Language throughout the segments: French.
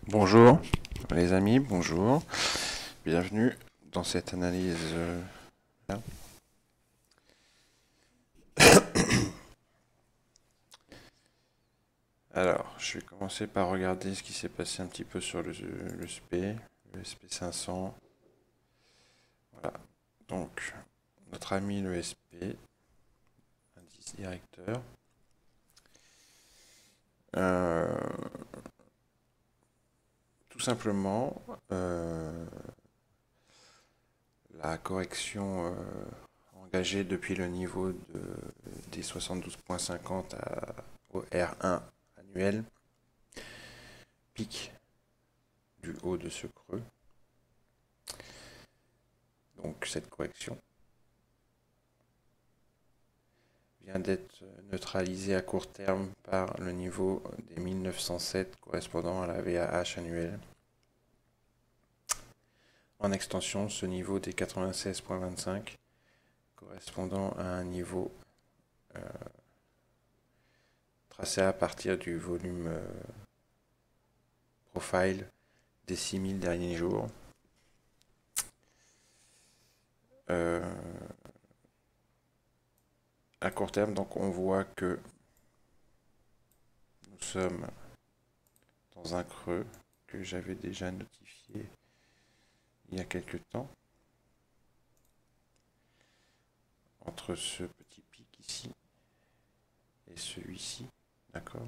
Bonjour les amis, bonjour. Bienvenue dans cette analyse. Là. Alors, je vais commencer par regarder ce qui s'est passé un petit peu sur le SP, le SP500. Voilà. Donc, notre ami le SP, indice directeur. Tout simplement, la correction engagée depuis le niveau des 72,50 au R1 annuel pique du haut de ce creux. Donc cette correction vient d'être neutralisée à court terme par le niveau des 1907 correspondant à la VAH annuelle. En extension, ce niveau des 96,25 correspondant à un niveau tracé à partir du volume profile des 6000 derniers jours. À court terme, donc on voit que nous sommes dans un creux que j'avais déjà notifié il y a quelques temps, entre ce petit pic ici et celui-ci, d'accord?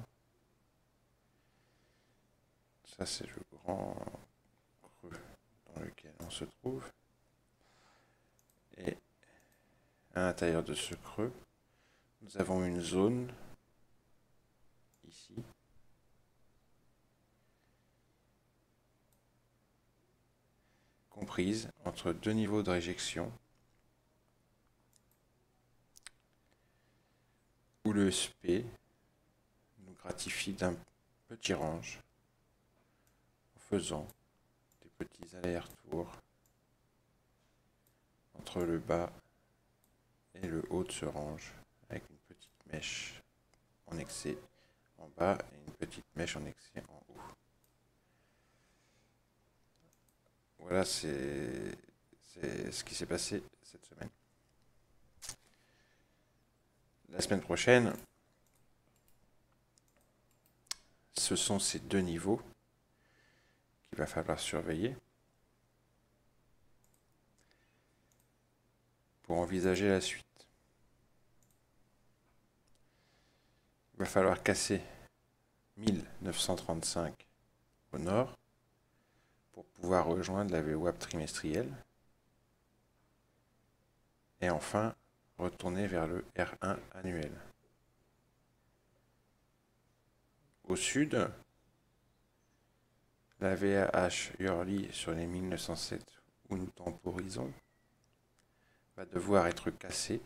Ça c'est le grand creux dans lequel on se trouve. Et à l'intérieur de ce creux, nous avons une zone ici comprise entre deux niveaux de réjection où le SP nous gratifie d'un petit range en faisant des petits allers-retours entre le bas et le haut de ce range avec une petite mèche en excès en bas et une petite mèche en excès en haut. Voilà, c'est ce qui s'est passé cette semaine. La semaine prochaine, ce sont ces deux niveaux qu'il va falloir surveiller pour envisager la suite. Il va falloir casser 1935 au nord pour pouvoir rejoindre la VWAP trimestrielle et enfin retourner vers le R1 annuel. Au sud, la VAH Yearly sur les 1907 où nous temporisons va devoir être cassée.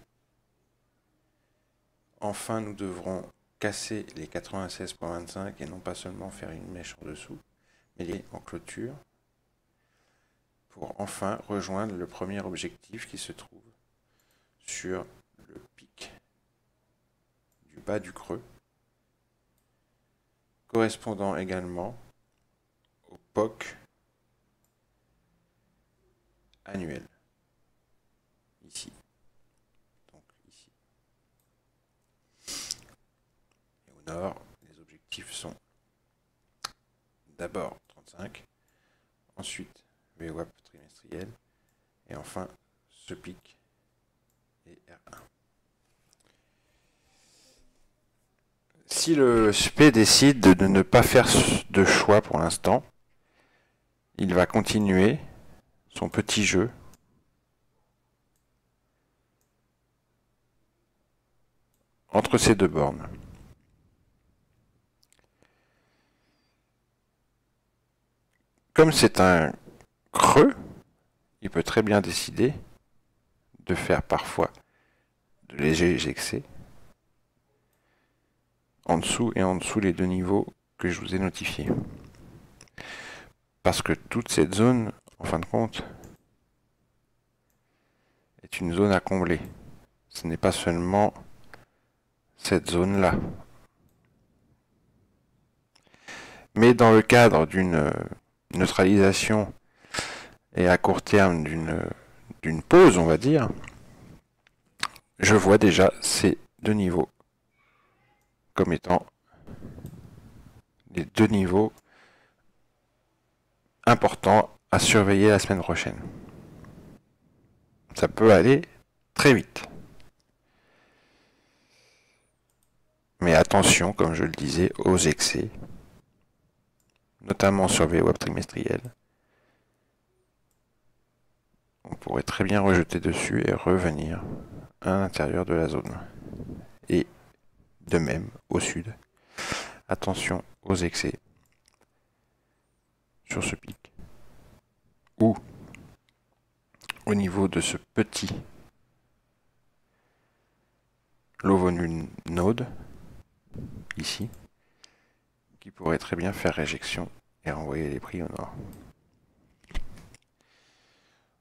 Enfin, nous devrons casser les 96,25 et non pas seulement faire une mèche en dessous, mais les en clôture pour enfin rejoindre le premier objectif qui se trouve sur le pic du bas du creux, correspondant également au POC annuel, ici. Donc ici. Et au nord, les objectifs sont d'abord 35, ensuite VWAP trimestriel, et enfin ce pic et R1. Si le SP décide de ne pas faire de choix pour l'instant, il va continuer son petit jeu entre ces deux bornes. Comme c'est un creux, il peut très bien décider de faire parfois de légers excès en dessous et en dessous les deux niveaux que je vous ai notifiés. Parce que toute cette zone, en fin de compte, est une zone à combler. Ce n'est pas seulement cette zone-là. Mais dans le cadre d'une neutralisation et à court terme d'une pause, on va dire, je vois déjà ces deux niveaux comme étant les deux niveaux importants à surveiller la semaine prochaine. Ça peut aller très vite. Mais attention, comme je le disais, aux excès, notamment sur les VWAP trimestriels. On pourrait très bien rejeter dessus et revenir à l'intérieur de la zone. Et de même au sud. Attention aux excès sur ce pic. Ou au niveau de ce petit low volume node, ici, qui pourrait très bien faire réjection et renvoyer les prix au nord.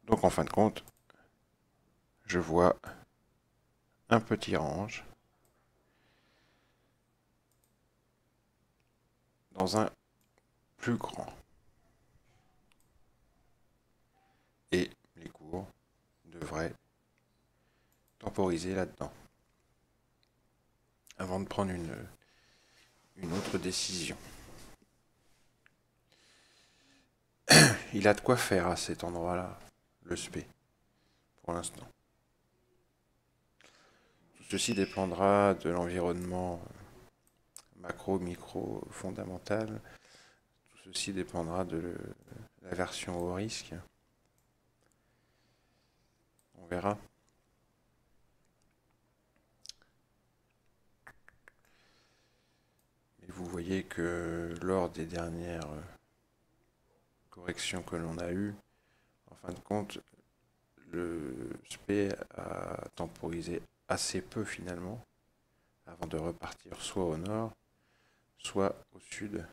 Donc en fin de compte, je vois un petit range dans un plus grand. Et les cours devraient temporiser là-dedans avant de prendre une autre décision. Il a de quoi faire à cet endroit-là, le SP, pour l'instant. Tout ceci dépendra de l'environnement macro, micro, fondamental. Tout ceci dépendra de la version au risque. On verra. Et vous voyez que lors des dernières corrections que l'on a eues, en fin de compte, le SP a temporisé assez peu finalement, avant de repartir soit au nord, soit au sud,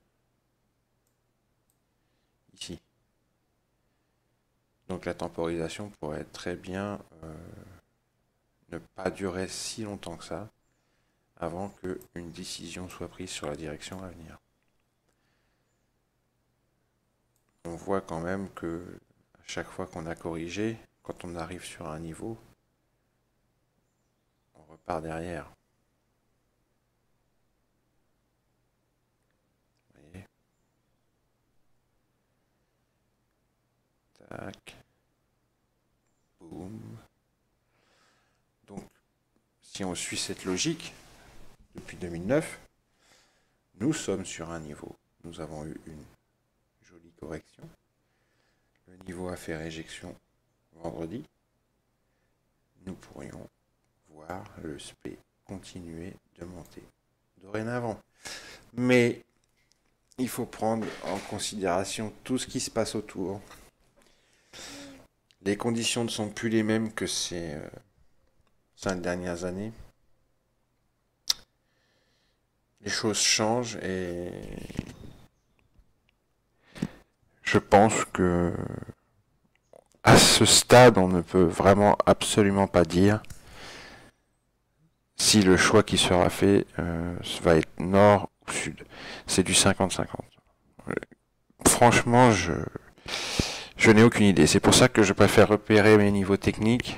ici. Donc la temporisation pourrait très bien ne pas durer si longtemps que ça, avant qu'une décision soit prise sur la direction à venir. On voit quand même que à chaque fois qu'on a corrigé, quand on arrive sur un niveau, on repart derrière. Vous voyez ? Tac. Boum. Donc, si on suit cette logique, depuis 2009, nous sommes sur un niveau. Nous avons eu une jolie correction. Le niveau a fait réjection vendredi. Nous pourrions voir le SP continuer de monter dorénavant. Mais il faut prendre en considération tout ce qui se passe autour. Les conditions ne sont plus les mêmes que ces 5 dernières années. Les choses changent et je pense que à ce stade, on ne peut vraiment absolument pas dire si le choix qui sera fait va être nord ou sud. C'est du 50-50. Franchement, je n'ai aucune idée. C'est pour ça que je préfère repérer mes niveaux techniques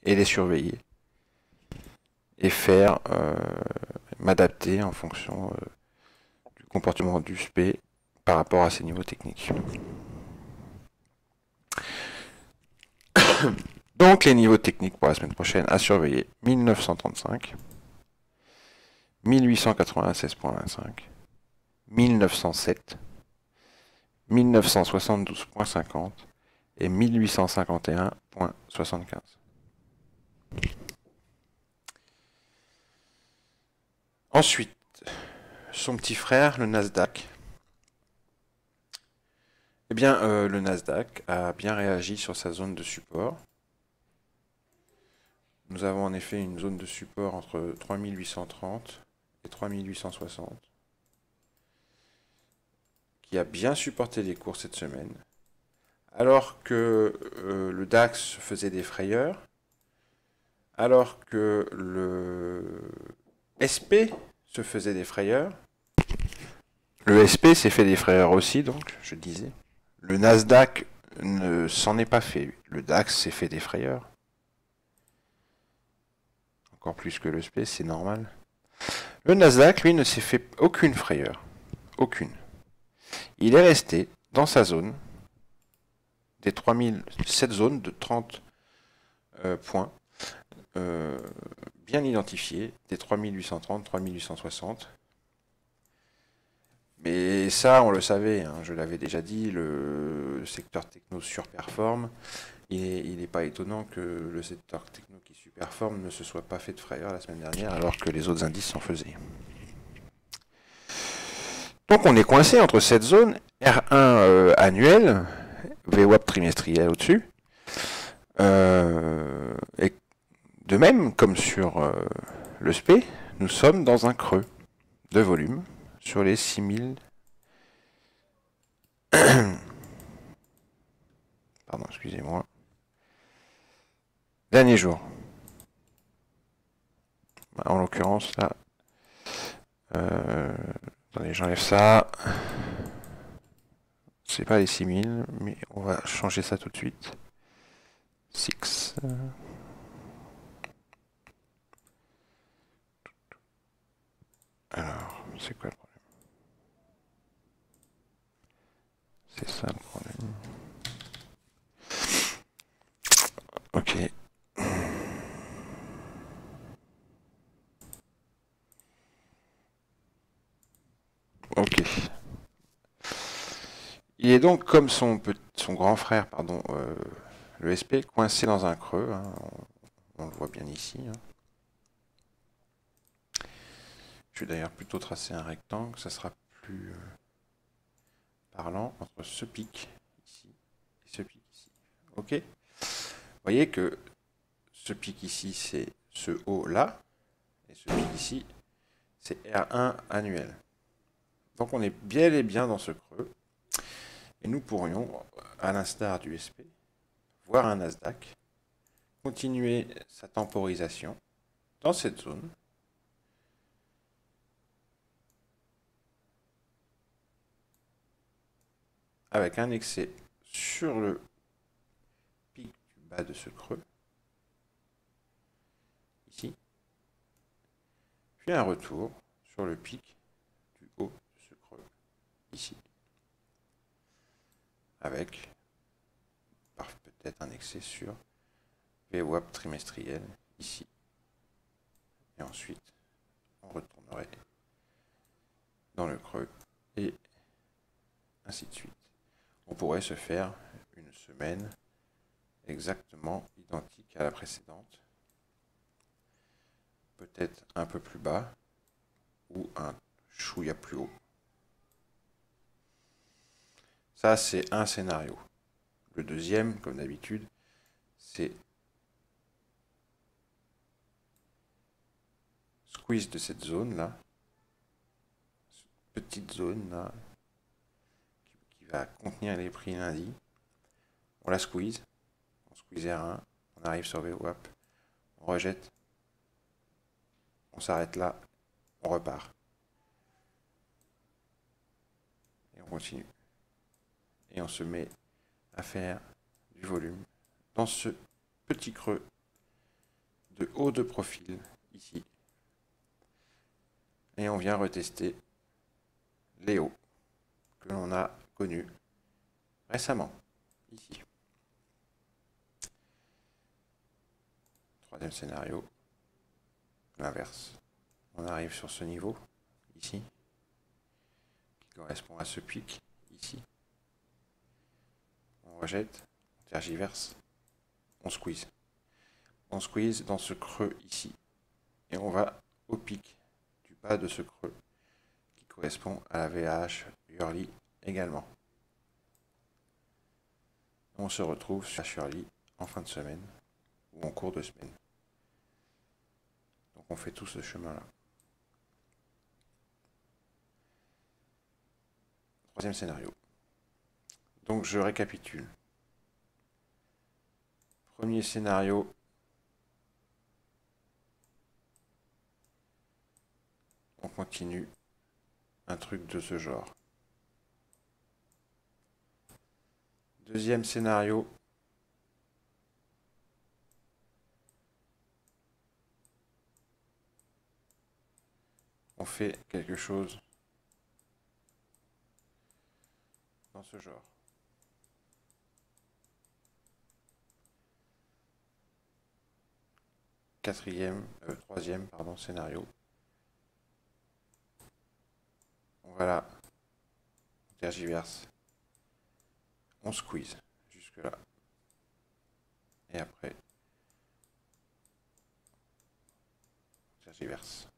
et les surveiller. Et faire m'adapter en fonction du comportement du SP par rapport à ces niveaux techniques. Donc les niveaux techniques pour la semaine prochaine à surveiller: 1935, 1896.25, 1907, 1972.50 et 1851.75. Ensuite, son petit frère, le Nasdaq. Eh bien, le Nasdaq a bien réagi sur sa zone de support. Nous avons en effet une zone de support entre 3830 et 3860 qui a bien supporté les cours cette semaine. Alors que le DAX faisait des frayeurs, alors que le SP se faisait des frayeurs, Le SP s'est fait des frayeurs aussi, donc, je disais. Le Nasdaq ne s'en est pas fait. Le DAX s'est fait des frayeurs. Encore plus que le SP, c'est normal. Le Nasdaq, lui, ne s'est fait aucune frayeur. Aucune. Il est resté dans sa zone des 3000, cette zone de 30 points, bien identifiée, des 3830, 3860. Mais ça, on le savait, hein, je l'avais déjà dit, le secteur techno surperforme. Il n'est pas étonnant que le secteur techno qui surperforme ne se soit pas fait de frayeur la semaine dernière, alors que les autres indices s'en faisaient. Donc on est coincé entre cette zone R1 annuel, VWAP trimestriel au-dessus, et de même, comme sur le SP, nous sommes dans un creux de volume sur les 6000. Pardon, excusez-moi. Dernier jour. En l'occurrence, là. Attendez, j'enlève ça. C'est pas les 6000, mais on va changer ça tout de suite. 6. Alors, c'est quoi le problème? C'est ça le problème. Ok. Ok. Il est donc comme son grand frère, pardon, le SP, coincé dans un creux. Hein, on le voit bien ici. Hein. Je vais d'ailleurs plutôt tracer un rectangle, ça sera plus parlant entre ce pic ici et ce pic ici. Ok. Vous voyez que ce pic ici, c'est ce haut là, et ce pic ici, c'est R1 annuel. Donc on est bel et bien dans ce creux. Et nous pourrions, à l'instar du SP, voir un Nasdaq continuer sa temporisation dans cette zone. Avec un excès sur le pic du bas de ce creux, ici, puis un retour sur le pic du haut de ce creux, ici, avec peut-être un excès sur VWAP trimestriel, ici. Et ensuite, on retournerait dans le creux, et ainsi de suite. On pourrait se faire une semaine exactement identique à la précédente, peut-être un peu plus bas ou un chouïa plus haut. Ça, c'est un scénario. Le deuxième, comme d'habitude, c'est squeeze de cette zone-là, cette petite zone-là, qui va contenir les prix lundi. On la squeeze, on squeeze R1, on arrive sur VWAP, on rejette, on s'arrête là, on repart. Et on continue. Et on se met à faire du volume dans ce petit creux de haut de profil ici. Et on vient retester les hauts que l'on a connus récemment, ici. Troisième scénario, l'inverse. On arrive sur ce niveau, ici, qui correspond à ce pic, ici. On rejette, on tergiverse, on squeeze. On squeeze dans ce creux ici. Et on va au pic du bas de ce creux, qui correspond à la VH Hurley également. On se retrouve sur Hurley en fin de semaine, ou en cours de semaine. Donc on fait tout ce chemin-là. Troisième scénario. Donc je récapitule. Premier scénario, on continue un truc de ce genre. Deuxième scénario. On fait quelque chose dans ce genre. Troisième, pardon, scénario. Voilà, on tergiverse. On squeeze jusque là. Et après, on tergiverse.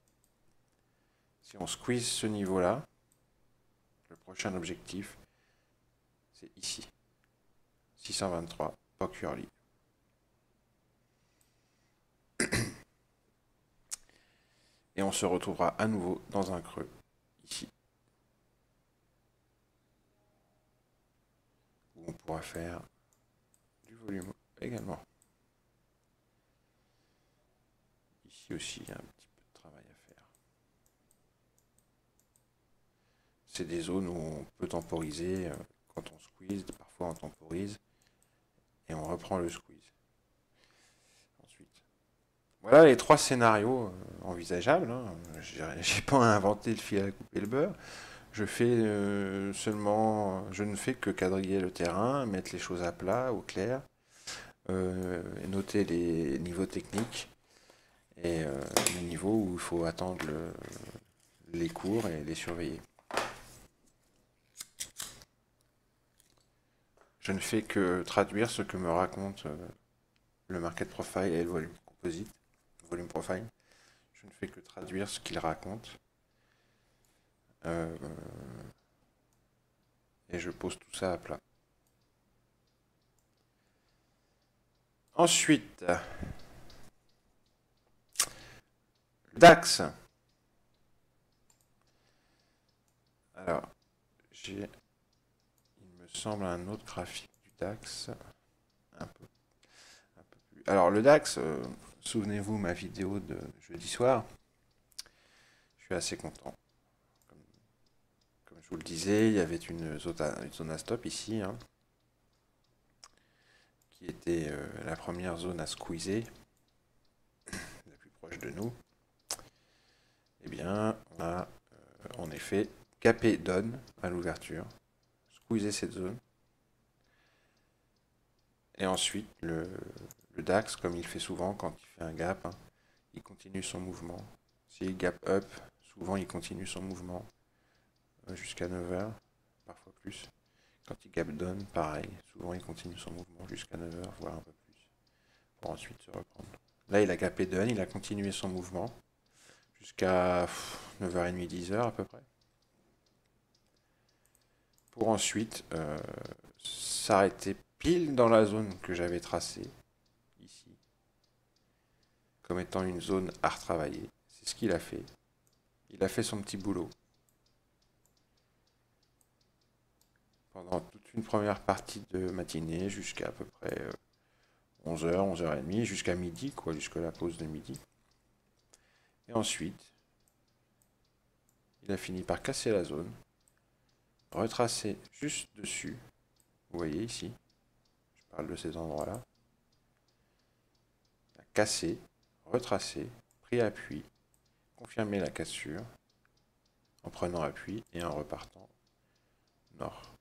Si on squeeze ce niveau-là, le prochain objectif, c'est ici. 623, Poke Curly. Et on se retrouvera à nouveau dans un creux, ici. Où on pourra faire du volume également. Ici aussi, il y a un petit peu de travail à faire. C'est des zones où on peut temporiser. Quand on squeeze, parfois on temporise. Et on reprend le squeeze. Ensuite. Voilà les trois scénarios envisageables. Hein. J'ai pas inventé le fil à couper le beurre. Je ne fais que quadriller le terrain, mettre les choses à plat, au clair, noter les niveaux techniques et les niveaux où il faut attendre les cours et les surveiller. Je ne fais que traduire ce que me raconte le market profile et le volume composite, le volume profile. Je ne fais que traduire ce qu'il raconte. Et je pose tout ça à plat. Ensuite, le DAX. Alors, il me semble, un autre graphique du DAX. Un peu plus. Alors, le DAX, souvenez-vous ma vidéo de jeudi soir. Je suis assez content. Comme je vous le disais, il y avait une zone à stop ici, hein, qui était la première zone à squeezer, la plus proche de nous. Eh bien, on a en effet capé down à l'ouverture, squeezer cette zone. Et ensuite, le DAX, comme il fait souvent quand il fait un gap, hein, il continue son mouvement. S'il gap up, souvent il continue son mouvement jusqu'à 9h, parfois plus. Quand il gap down, pareil, souvent il continue son mouvement jusqu'à 9h, voire un peu plus, pour ensuite se reprendre. Là, il a gapé down, il a continué son mouvement jusqu'à 9h30, 10h à peu près. Pour ensuite s'arrêter pile dans la zone que j'avais tracée, ici, comme étant une zone à retravailler. C'est ce qu'il a fait. Il a fait son petit boulot. Pendant toute une première partie de matinée, jusqu'à à peu près 11h, 11h30, jusqu'à midi, quoi, jusqu'à la pause de midi. Et ensuite, il a fini par casser la zone, retracer juste dessus. Vous voyez ici, je parle de ces endroits-là. Cassé, retracé, pris appui, confirmer la cassure en prenant appui et en repartant nord.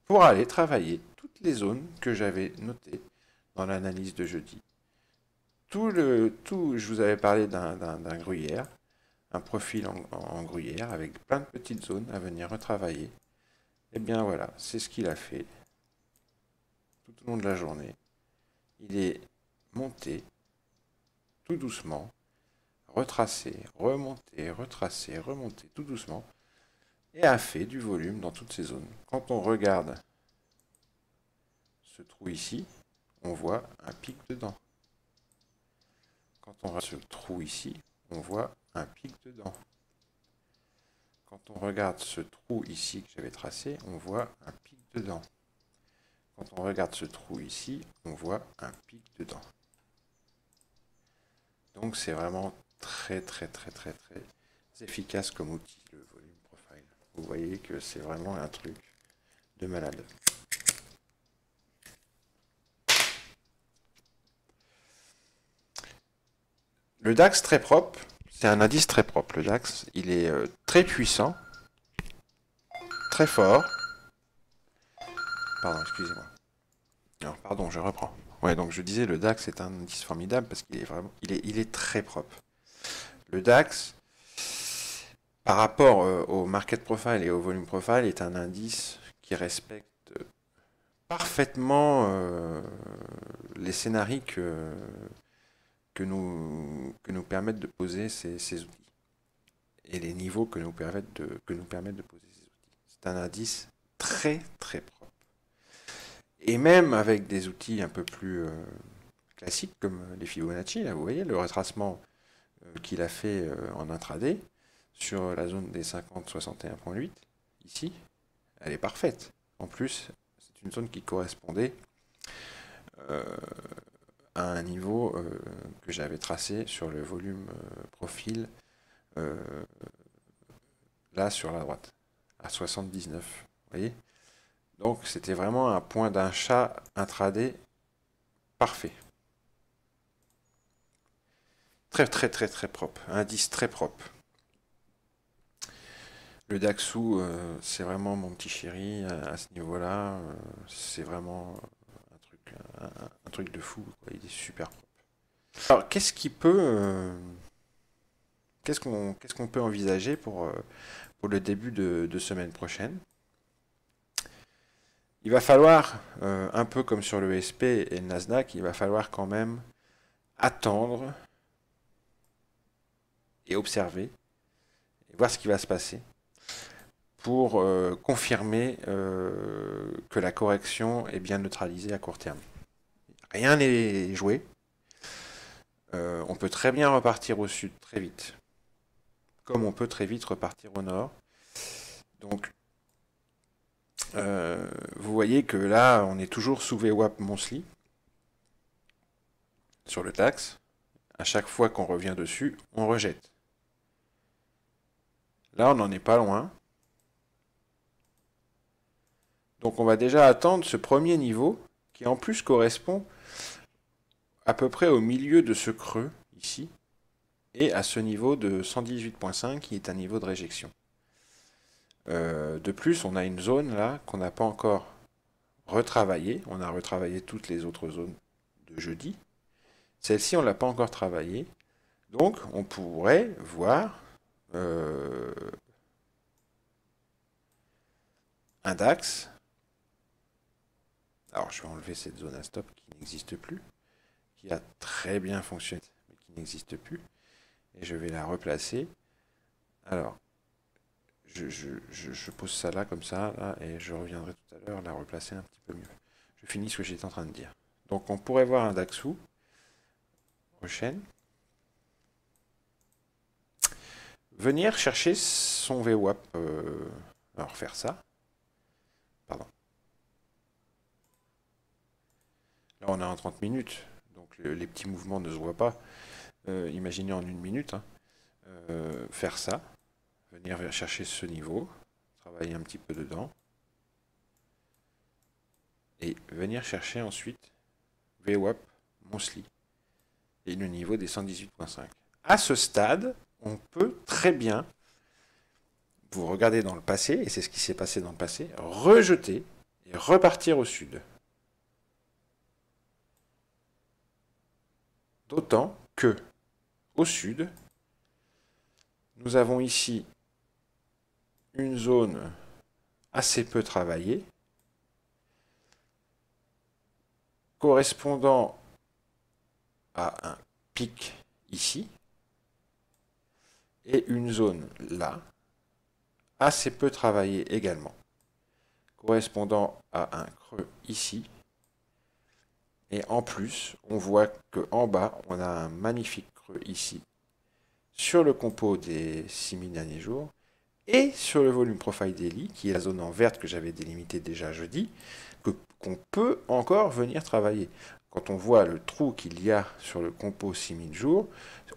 Pour aller travailler toutes les zones que j'avais notées dans l'analyse de jeudi. Je vous avais parlé d'un gruyère, un profil en gruyère avec plein de petites zones à venir retravailler. Et bien voilà, c'est ce qu'il a fait tout au long de la journée. Il est monté tout doucement, retracé, remonté, retracé, remonté tout doucement, et a fait du volume dans toutes ces zones. Quand on regarde ce trou ici, on voit un pic dedans. Quand on regarde ce trou ici, on voit un pic dedans. Quand on regarde ce trou ici que j'avais tracé, on voit un pic dedans. Quand on regarde ce trou ici, on voit un pic dedans. Donc c'est vraiment très efficace comme outil, le volume profile. Vous voyez que c'est vraiment un truc de malade. Le DAX très propre, c'est un indice très propre. Le DAX, il est très puissant, très fort. Pardon, excusez-moi. Alors, pardon, je reprends. Ouais, donc je disais, le DAX est un indice formidable parce qu'il est vraiment, il est très propre. Le DAX, par rapport au market profile et au volume profile, est un indice qui respecte parfaitement les scénarios que nous permettent de poser ces outils et les niveaux que nous permettent de poser ces outils. C'est un indice très très propre. Et même avec des outils un peu plus classiques comme les Fibonacci, là vous voyez le retracement qu'il a fait en intraday sur la zone des 50-61.8, ici, elle est parfaite. En plus, c'est une zone qui correspondait à un niveau que j'avais tracé sur le volume profil là sur la droite, à 79. Vous voyez? Donc c'était vraiment un point d'achat intraday parfait. Très très très très propre, indice très propre. Le Daxou, c'est vraiment mon petit chéri à ce niveau-là. C'est vraiment un truc de fou, quoi. Il est super propre. Alors, qu'est-ce qu'on peut envisager pour le début de semaine prochaine? Il va falloir, un peu comme sur le SP et le Nasdaq, il va falloir quand même attendre et observer et voir ce qui va se passer pour confirmer que la correction est bien neutralisée à court terme. Rien n'est joué. On peut très bien repartir au sud très vite, comme on peut très vite repartir au nord. Donc, vous voyez que là, on est toujours sous VWAP Monthly sur le DAX. À chaque fois qu'on revient dessus, on rejette. Là, on n'en est pas loin. Donc, on va déjà attendre ce premier niveau qui, en plus, correspond à peu près au milieu de ce creux ici et à ce niveau de 118.5 qui est un niveau de réjection. De plus, on a une zone là qu'on n'a pas encore retravaillée. On a retravaillé toutes les autres zones de jeudi. Celle-ci, on ne l'a pas encore travaillée. Donc, on pourrait voir un DAX. Alors, je vais enlever cette zone à stop qui n'existe plus, qui a très bien fonctionné, mais qui n'existe plus. Et je vais la replacer. Alors, je pose ça là, comme ça, là, et je reviendrai tout à l'heure la replacer un petit peu mieux. Je finis ce que j'étais en train de dire. Donc, on pourrait voir un DAXou prochaine. Venir chercher son VWAP. Alors, faire ça. Pardon. Là, on est en 30 minutes, donc les petits mouvements ne se voient pas. Imaginez en une minute. Hein. Faire ça. Venir chercher ce niveau. Travailler un petit peu dedans. Et venir chercher ensuite VWAP Monthly. Et le niveau des 118.5. À ce stade, on peut très bien, vous regardez dans le passé, et c'est ce qui s'est passé dans le passé, rejeter et repartir au sud. D'autant que, au sud, nous avons ici une zone assez peu travaillée, correspondant à un pic ici, et une zone là, assez peu travaillée également, correspondant à un creux ici. Et en plus, on voit qu'en bas, on a un magnifique creux ici, sur le compo des 6000 derniers jours, et sur le volume profile daily, qui est la zone en verte que j'avais délimitée déjà jeudi, qu'on peut encore venir travailler. quand on voit le trou qu'il y a sur le compo 6000 jours,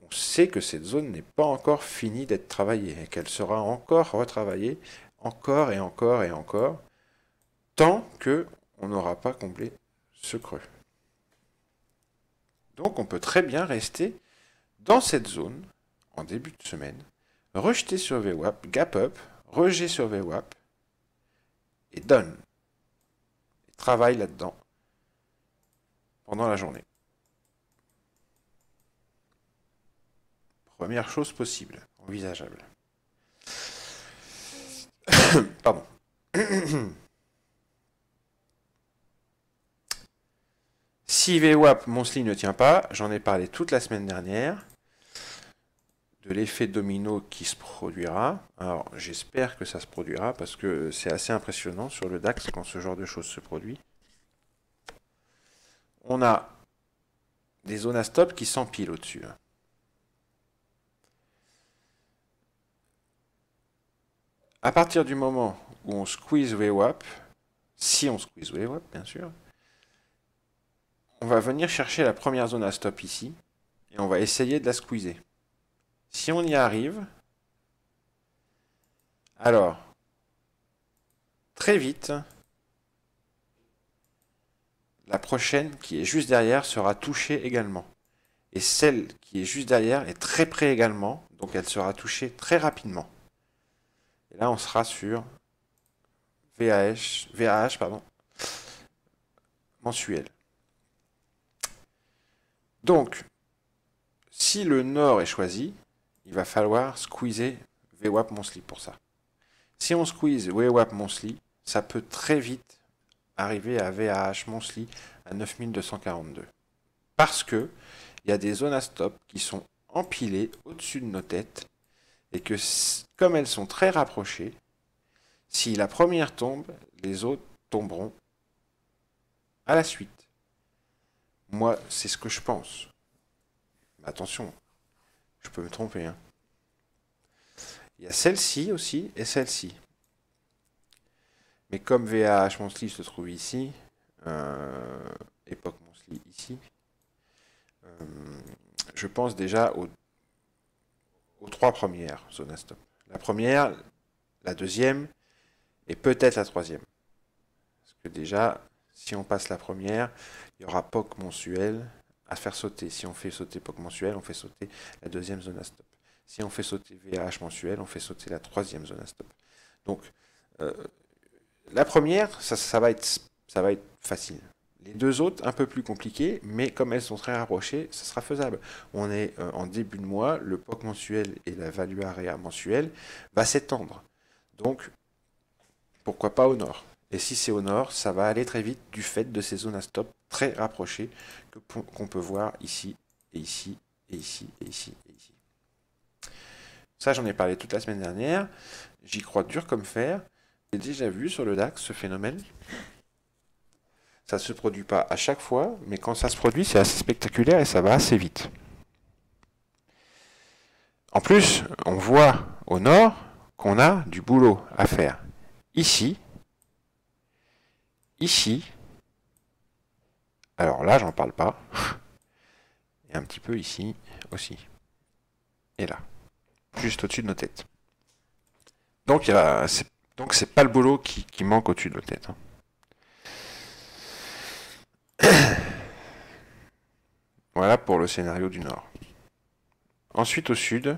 on sait que cette zone n'est pas encore finie d'être travaillée et qu'elle sera encore retravaillée, encore et encore et encore, tant que on n'aura pas comblé ce creux. Donc on peut très bien rester dans cette zone en début de semaine, rejeter sur VWAP, gap up, rejet sur VWAP et done. Et travaille là-dedans pendant la journée. Première chose possible, envisageable. Pardon. Si VWAP monthly ne tient pas, j'en ai parlé toute la semaine dernière, de l'effet domino qui se produira. Alors j'espère que ça se produira parce que c'est assez impressionnant sur le DAX quand ce genre de choses se produit. On a des zones à stop qui s'empilent au-dessus. À partir du moment où on squeeze VWAP, si on squeeze VWAP bien sûr, on va venir chercher la première zone à stop ici et on va essayer de la squeezer. Si on y arrive, alors très vite, la prochaine qui est juste derrière sera touchée également. Et celle qui est juste derrière est très près également, donc elle sera touchée très rapidement. Et là, on sera sur VAH mensuel. Donc, si le nord est choisi, il va falloir squeezer VWAP monthly pour ça. Si on squeeze VWAP monthly, ça peut très vite arriver à VAH monthly à 9242. Parce que il y a des zones à stop qui sont empilées au-dessus de nos têtes et que comme elles sont très rapprochées, si la première tombe, les autres tomberont à la suite. Moi, c'est ce que je pense. Mais attention, je peux me tromper. Hein. Il y a celle-ci aussi et celle-ci. Mais comme VAH monthly se trouve ici, époque monthly ici, je pense déjà aux trois premières zones à stop. La première, la deuxième et peut-être la troisième. Parce que déjà, si on passe la première, il y aura POC mensuel à faire sauter. Si on fait sauter POC mensuel, on fait sauter la deuxième zone à stop. Si on fait sauter VAH mensuel, on fait sauter la troisième zone à stop. Donc, la première, ça va être facile. Les deux autres, un peu plus compliquées, mais comme elles sont très rapprochées, ça sera faisable. On est en début de mois, le POC mensuel et la value area mensuelle va s'étendre. Donc, pourquoi pas au nord? Et si c'est au nord, ça va aller très vite du fait de ces zones à stop très rapprochées qu'on peut voir ici, et ici, et ici, et ici, et ici. Ça, j'en ai parlé toute la semaine dernière. J'y crois dur comme fer. J'ai déjà vu sur le DAX ce phénomène. Ça ne se produit pas à chaque fois, mais quand ça se produit, c'est assez spectaculaire et ça va assez vite. En plus, on voit au nord qu'on a du boulot à faire. Ici, alors là, j'en parle pas, et un petit peu ici aussi, et là, juste au-dessus de nos têtes. Donc, c'est pas le boulot qui manque au-dessus de nos têtes. Hein. Voilà pour le scénario du nord. Ensuite, au sud,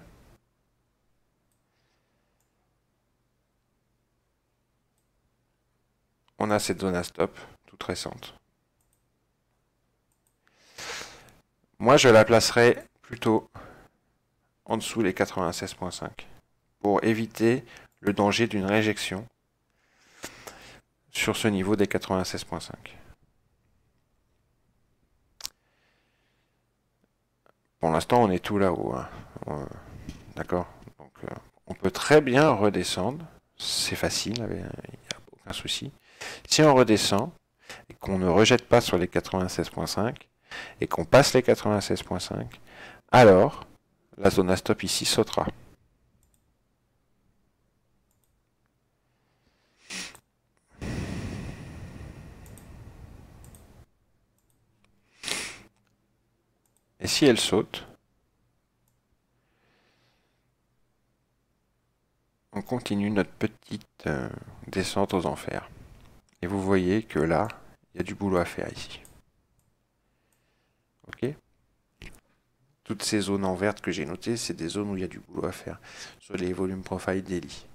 on a cette zone à stop, toute récente. Moi, je la placerai plutôt en dessous les 96.5 pour éviter le danger d'une réjection sur ce niveau des 96.5. Pour l'instant, on est tout là-haut. Hein. D'accord. Donc, on peut très bien redescendre. C'est facile, il n'y a aucun souci. Si on redescend et qu'on ne rejette pas sur les 96.5 et qu'on passe les 96.5, alors la zone à stop ici sautera. Et si elle saute, on continue notre petite descente aux enfers. Et vous voyez que là, il y a du boulot à faire ici. Ok? Toutes ces zones en verte que j'ai notées, c'est des zones où il y a du boulot à faire sur les volumes profile daily.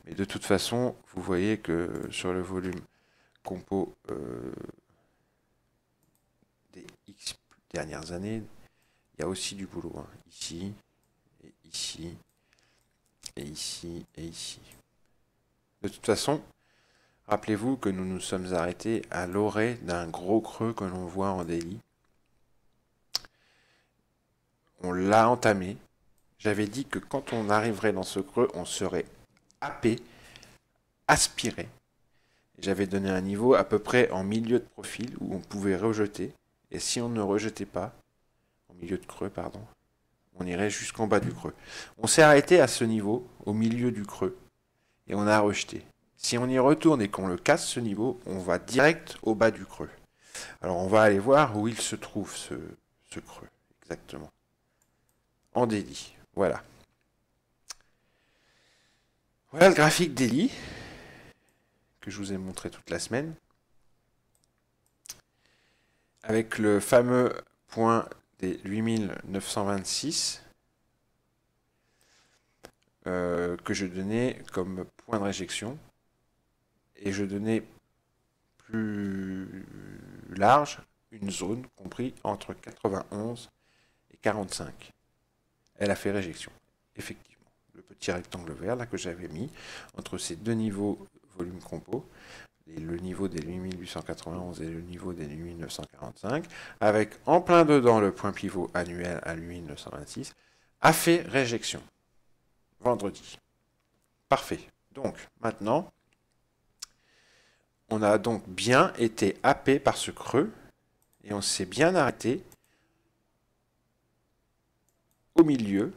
Mais de toute façon, vous voyez que sur le volume compo des X dernières années, il y a aussi du boulot. Hein. Ici, et ici, et ici, et ici. De toute façon, rappelez-vous que nous nous sommes arrêtés à l'orée d'un gros creux que l'on voit en daily. On l'a entamé. J'avais dit que quand on arriverait dans ce creux, on serait happé, aspiré. J'avais donné un niveau à peu près en milieu de profil où on pouvait rejeter. Et si on ne rejetait pas, en milieu de creux, pardon, on irait jusqu'en bas du creux. On s'est arrêté à ce niveau, au milieu du creux, et on a rejeté. Si on y retourne et qu'on le casse ce niveau, on va direct au bas du creux. Alors on va aller voir où il se trouve ce creux, exactement. En daily, voilà. Voilà le graphique daily que je vous ai montré toute la semaine. Avec le fameux point des 8926 que je donnais comme point de réjection. Et je donnais plus large une zone comprise entre 91 et 45. Elle a fait réjection, effectivement. Le petit rectangle vert là que j'avais mis entre ces deux niveaux volume compo, le niveau des 8891 et le niveau des 8945, avec en plein dedans le point pivot annuel à 8926, a fait réjection. Vendredi. Parfait. Donc, maintenant, on a donc bien été happé par ce creux et on s'est bien arrêté au milieu,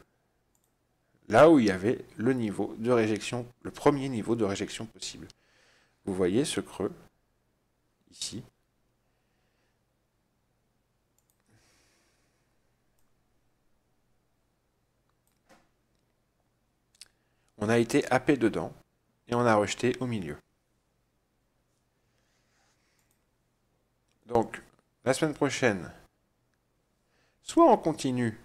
là où il y avait le niveau de réjection, le premier niveau de réjection possible. Vous voyez ce creux ici. On a été happé dedans et on a rejeté au milieu. Donc, la semaine prochaine, soit on continue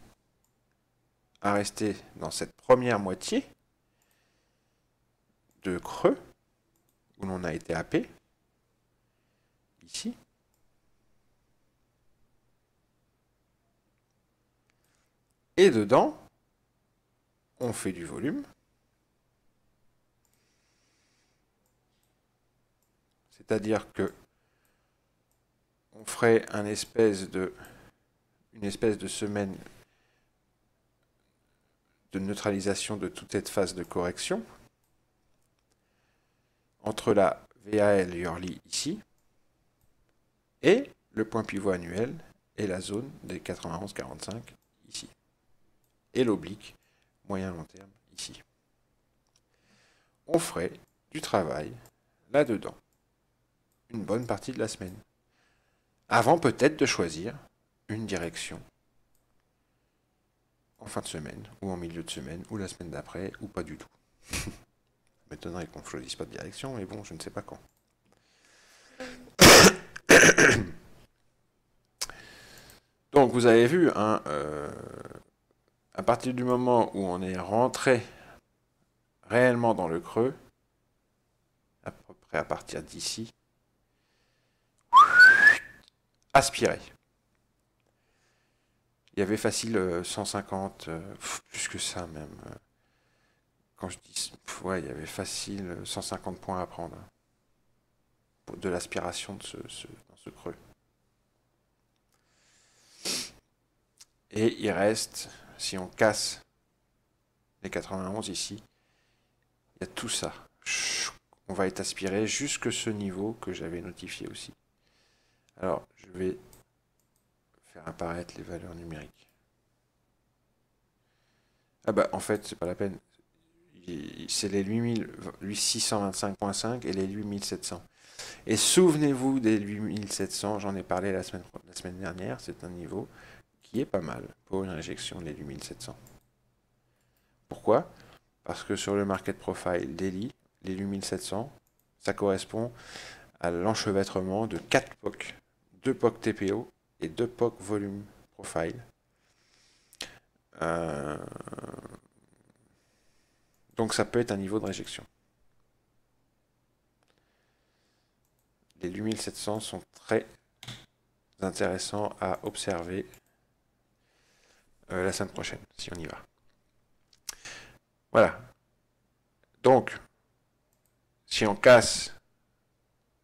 à rester dans cette première moitié de creux où l'on a été happé, ici, et dedans, on fait du volume, c'est-à-dire que on ferait une espèce de semaine de neutralisation de toute cette phase de correction entre la VAL yearly ici et le point pivot annuel et la zone des 91-45 ici et l'oblique moyen long terme ici. On ferait du travail là-dedans une bonne partie de la semaine avant peut-être de choisir une direction en fin de semaine, ou en milieu de semaine, ou la semaine d'après, ou pas du tout. Ça m'étonnerait qu'on ne choisisse pas de direction, mais bon, je ne sais pas quand. Donc, vous avez vu, hein, à partir du moment où on est rentré réellement dans le creux, à peu près à partir d'ici, aspirer. Il y avait facile 150, plus que ça même. Quand je dis, ouais, il y avait facile 150 points à prendre de l'aspiration dans ce creux. Et il reste, si on casse les 91 ici, il y a tout ça. On va être aspiré jusque ce niveau que j'avais notifié aussi. Alors, je vais faire apparaître les valeurs numériques. Ah bah, en fait, c'est pas la peine. C'est les 8625.5 et les 8700. Et souvenez-vous des 8700, j'en ai parlé la semaine dernière, c'est un niveau qui est pas mal pour une réjection de l'élu 1700. Pourquoi? Parce que sur le market profile daily, l'élu 1700, ça correspond à l'enchevêtrement de 4 POC, 2 POC TPO et 2 POC volume profile. Donc ça peut être un niveau de réjection. Les LU 1700 sont très intéressants à observer la semaine prochaine, si on y va. Voilà. Donc, si on casse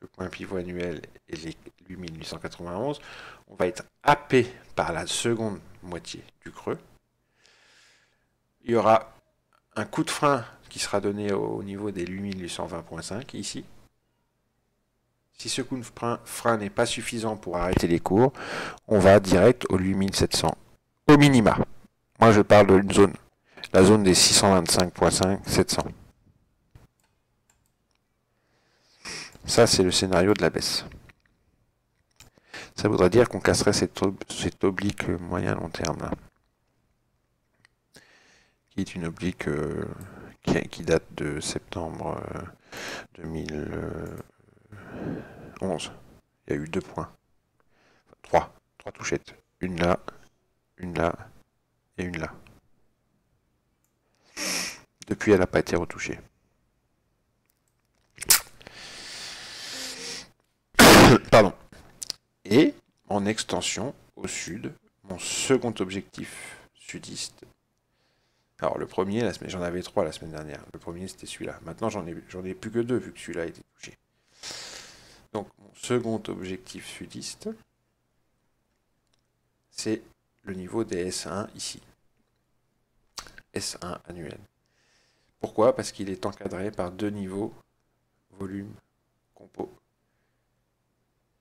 le point pivot annuel et les LU 1891, on va être happé par la seconde moitié du creux. Il y aura un coup de frein qui sera donné au niveau des 8820.5 ici. Si ce coup de frein n'est pas suffisant pour arrêter les cours, on va direct au 8700, au minima. Moi je parle d'une zone, la zone des 625.5, 700. Ça c'est le scénario de la baisse. Ça voudrait dire qu'on casserait cette oblique moyen-long terme là. Qui est une oblique qui date de septembre 2011. Il y a eu 2 points. 3 touchettes. Une là et une là. Depuis, elle n'a pas été retouchée. Pardon. Et en extension, au sud, mon second objectif sudiste. Alors le premier, j'en avais 3 la semaine dernière. Le premier c'était celui-là. Maintenant j'en ai plus que 2 vu que celui-là a été touché. Donc mon second objectif sudiste, c'est le niveau des S1 ici. S1 annuel. Pourquoi? Parce qu'il est encadré par 2 niveaux volume compo.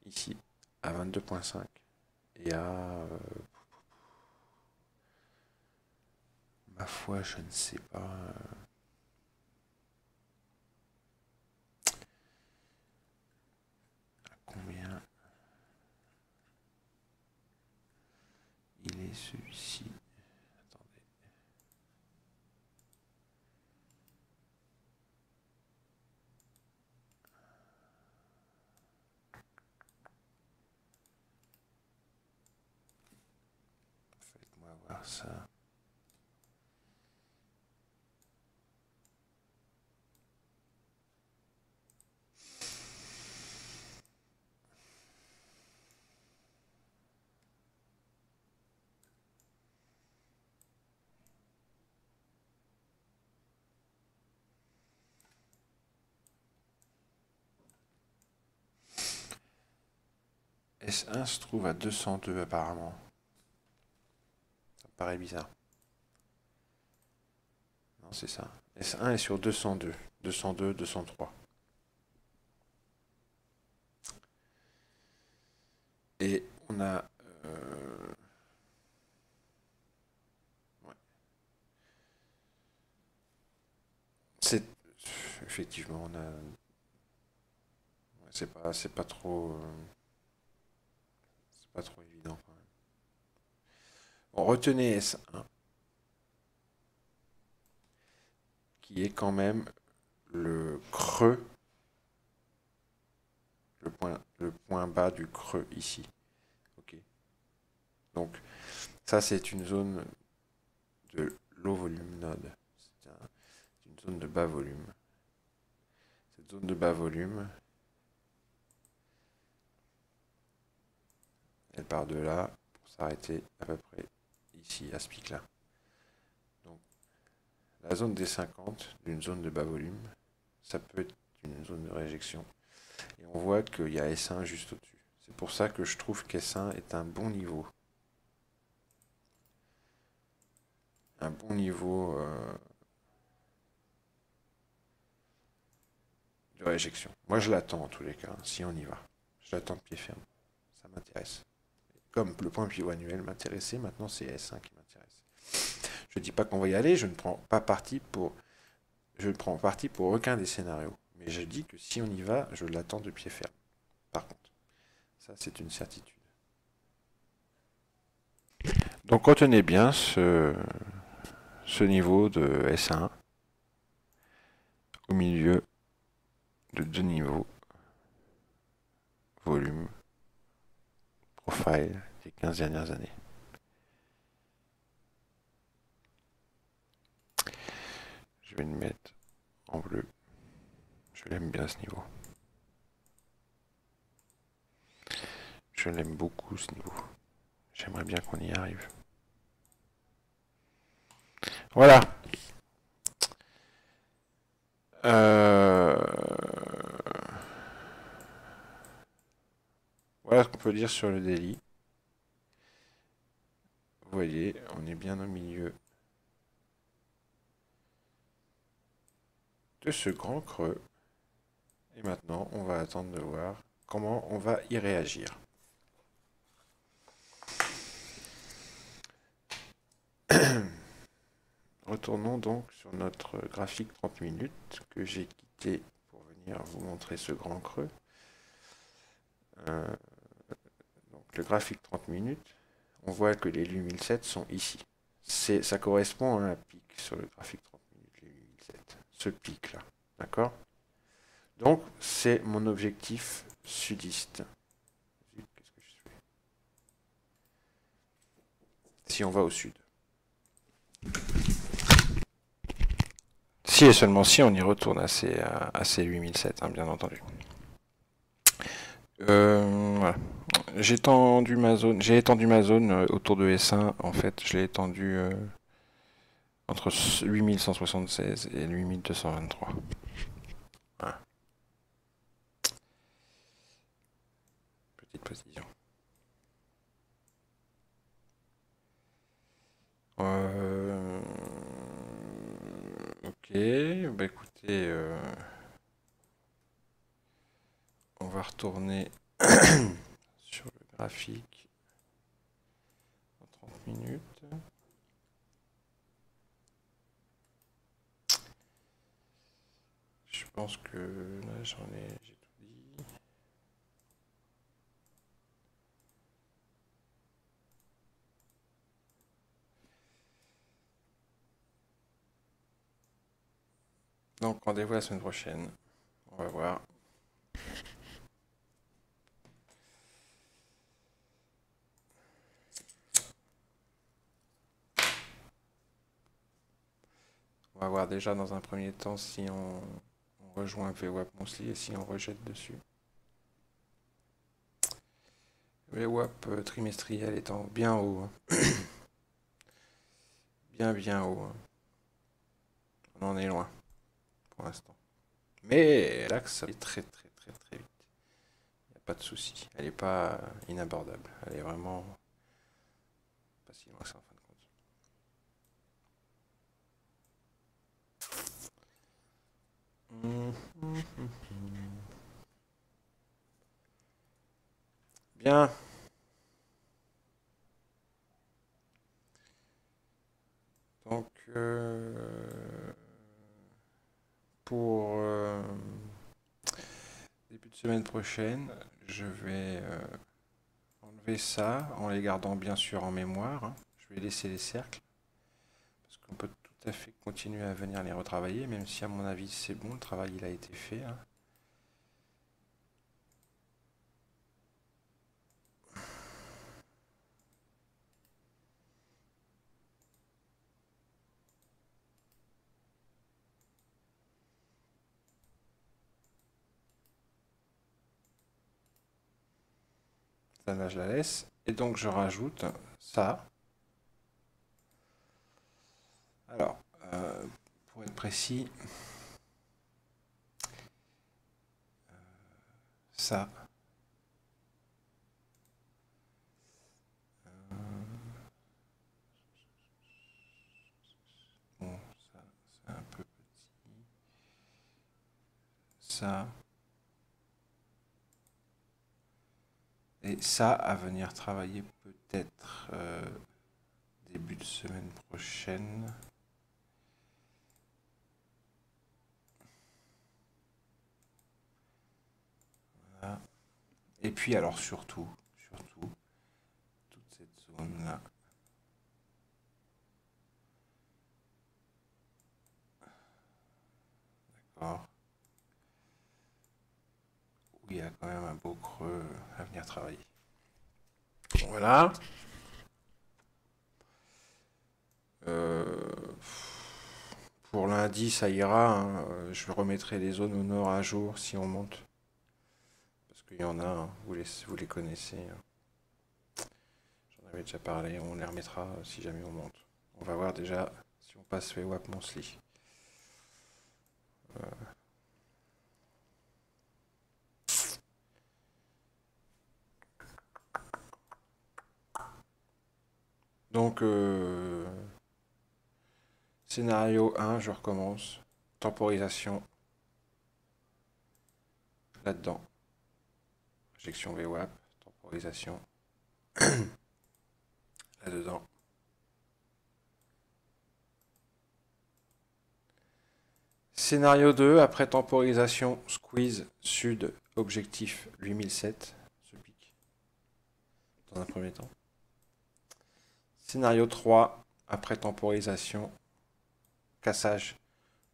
Ici, à 22.5 et à... ma foi, je ne sais pas... à combien il est celui-ci. Attendez. Faites-moi voir ça. S1 se trouve à 202 apparemment. Ça me paraît bizarre. Non, c'est ça. S1 est sur 202. 202, 203. Et on a... ouais. C'est... Effectivement, on a... C'est pas trop... c'est pas trop évident quand même. Bon, retenez S1. Qui est quand même le creux, le point bas du creux ici. Ok. Donc ça c'est une zone de low volume node. C'est une zone de bas volume. Cette zone de bas volume, elle part de là pour s'arrêter à peu près ici, à ce pic-là. Donc la zone des 50 d'une zone de bas volume, ça peut être une zone de réjection. Et on voit qu'il y a S1 juste au-dessus. C'est pour ça que je trouve qu'S1 est un bon niveau. Un bon niveau de réjection. Moi je l'attends en tous les cas, si on y va. Je l'attends de pied ferme. Ça m'intéresse. Comme le point pivot annuel m'intéressait, maintenant c'est S1 qui m'intéresse. Je ne dis pas qu'on va y aller, je ne prends pas parti pour... Je prends parti pour aucun des scénarios. Mais je dis que si on y va, je l'attends de pied ferme. Par contre, ça c'est une certitude. Donc retenez bien ce niveau de S1 au milieu de deux niveaux, volume, profile des 15 dernières années. Je vais le mettre en bleu. Je l'aime bien ce niveau. Je l'aime beaucoup ce niveau. J'aimerais bien qu'on y arrive. Voilà. Voilà ce qu'on peut dire sur le daily. Vous voyez, on est bien au milieu de ce grand creux. Et maintenant, on va attendre de voir comment on va y réagir. Retournons donc sur notre graphique 30 minutes que j'ai quitté pour venir vous montrer ce grand creux. Donc le graphique 30 minutes, on voit que les 8007 sont ici. Ça correspond à un pic sur le graphique 30 minutes, les 8007. Ce pic-là, d'accord? Donc c'est mon objectif sudiste. Qu'est-ce que je fais? Si on va au sud. Si et seulement si on y retourne à ces 8007, hein, bien entendu. Voilà. J'ai étendu ma zone autour de S1. En fait, je l'ai étendue entre 8176 et 8223. Voilà. Petite précision. Ok, bah écoutez, on va retourner sur le graphique en 30 minutes. Je pense que là j'ai tout dit. Donc rendez-vous la semaine prochaine. On va voir. On va voir déjà dans un premier temps si on rejoint VWAP Monthly et si on rejette dessus. VWAP trimestriel étant bien haut. Hein. bien haut. Hein. On en est loin pour l'instant. Mais l'axe est très vite. Il n'y a pas de souci. Elle n'est pas inabordable. Elle est vraiment pas si loin que ça en fin de compte. Bien. Donc, pour début de semaine prochaine, je vais enlever ça en les gardant bien sûr en mémoire. Hein. Je vais laisser les cercles parce qu'on peut tout à fait continuer à venir les retravailler, même si à mon avis c'est bon, le travail il a été fait. Hein. Ça là je la laisse. Et donc je rajoute ça. Alors, pour être précis, ça. Bon, ça c'est un peu petit. Ça. Et ça à venir travailler peut-être début de semaine prochaine. Voilà. Et puis alors surtout, toute cette zone-là, il y a quand même un beau creux à venir travailler. Voilà. Pour lundi, ça ira. Hein. Je remettrai les zones au nord à jour si on monte. Parce qu'il y en a, hein. Vous les connaissez. Hein. J'en avais déjà parlé. On les remettra si jamais on monte. On va voir déjà si on passe VWAP Monthly. Donc, scénario 1, je recommence. Temporisation. Là-dedans. Injection VWAP. Temporisation. Là-dedans. Scénario 2, après temporisation, squeeze, sud, objectif 8007. Ce pic. Dans un premier temps. Scénario 3, après temporisation, cassage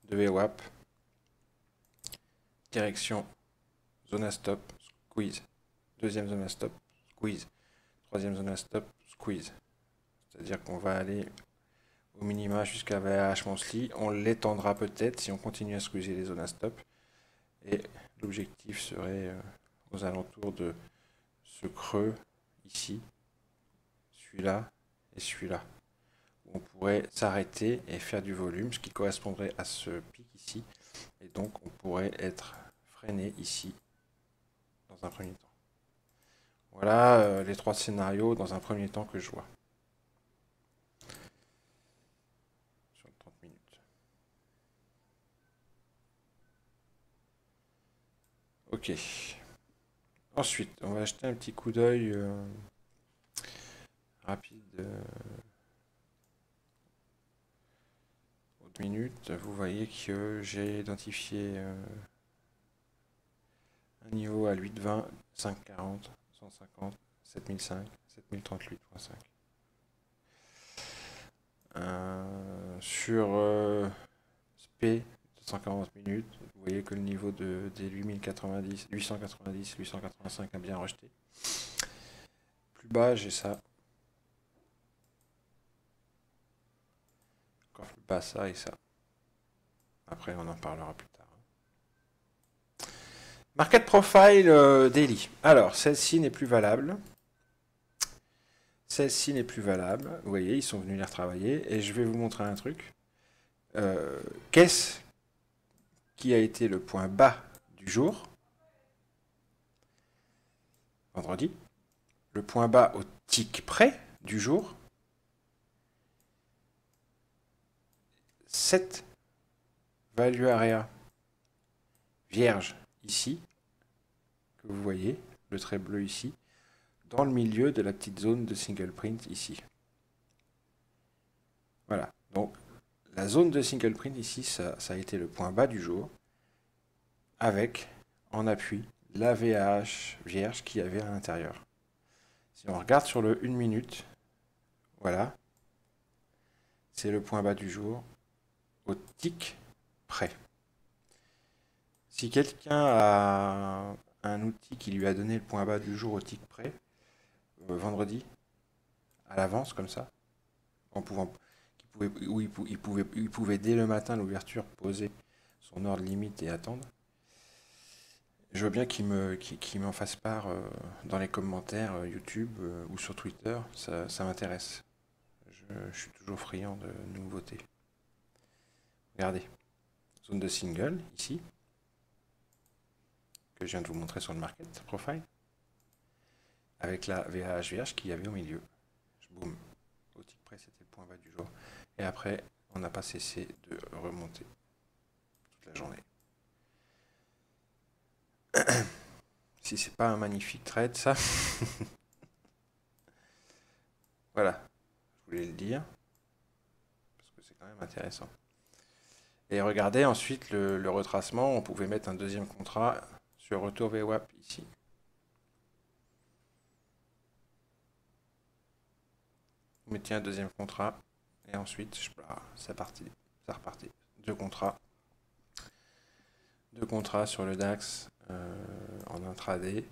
de VWAP, direction, zone à stop, squeeze, deuxième zone à stop, squeeze, troisième zone à stop, squeeze. C'est-à-dire qu'on va aller au minima jusqu'à VH Monthly, on l'étendra peut-être si on continue à squeezer les zones à stop, et l'objectif serait aux alentours de ce creux ici, celui-là, et celui-là. On pourrait s'arrêter et faire du volume, ce qui correspondrait à ce pic ici. Et donc on pourrait être freiné ici, dans un premier temps. Voilà les trois scénarios dans un premier temps que je vois. Sur 30 minutes. Ok. Ensuite, on va jeter un petit coup d'œil rapide. Minutes, vous voyez que j'ai identifié un niveau à 8,20, 5,40, 150, 7005, 7038,5. Sur SP, 140 minutes, vous voyez que le niveau des 8090, 890, 885 a bien rejeté. Plus bas, j'ai ça. Encore plus bas, ça et ça. Après, on en parlera plus tard. Market Profile Daily. Alors, celle-ci n'est plus valable. Celle-ci n'est plus valable. Vous voyez, ils sont venus les retravailler. Et je vais vous montrer un truc. Qu'est-ce qui a été le point bas du jour? Vendredi. Le point bas au tick près du jour. 7 value area vierge ici, que vous voyez, le trait bleu ici, dans le milieu de la petite zone de single print ici. Voilà, donc la zone de single print ici, ça a été le point bas du jour, avec en appui la VAH vierge qu'il y avait à l'intérieur. Si on regarde sur le 1 minute, voilà, c'est le point bas du jour au tick près. Si quelqu'un a un outil qui lui a donné le point bas du jour au tick près, vendredi, à l'avance comme ça, où il pouvait dès le matin l'ouverture poser son ordre limite et attendre, je veux bien qu'il m'en fasse part dans les commentaires YouTube ou sur Twitter, ça m'intéresse. Je suis toujours friand de nouveautés. Regardez, zone de single, ici, que je viens de vous montrer sur le market profile, avec la VAH-VH qu'il y avait au milieu. Boum, au tick près, c'était le point bas du jour. Et après, on n'a pas cessé de remonter toute la journée. Si c'est pas un magnifique trade, ça. Voilà, je voulais le dire, parce que c'est quand même intéressant. Et regardez ensuite le retracement, on pouvait mettre un deuxième contrat sur retour VWAP ici. Vous mettiez un deuxième contrat, et ensuite, ça repartit. Deux contrats sur le DAX en intraday,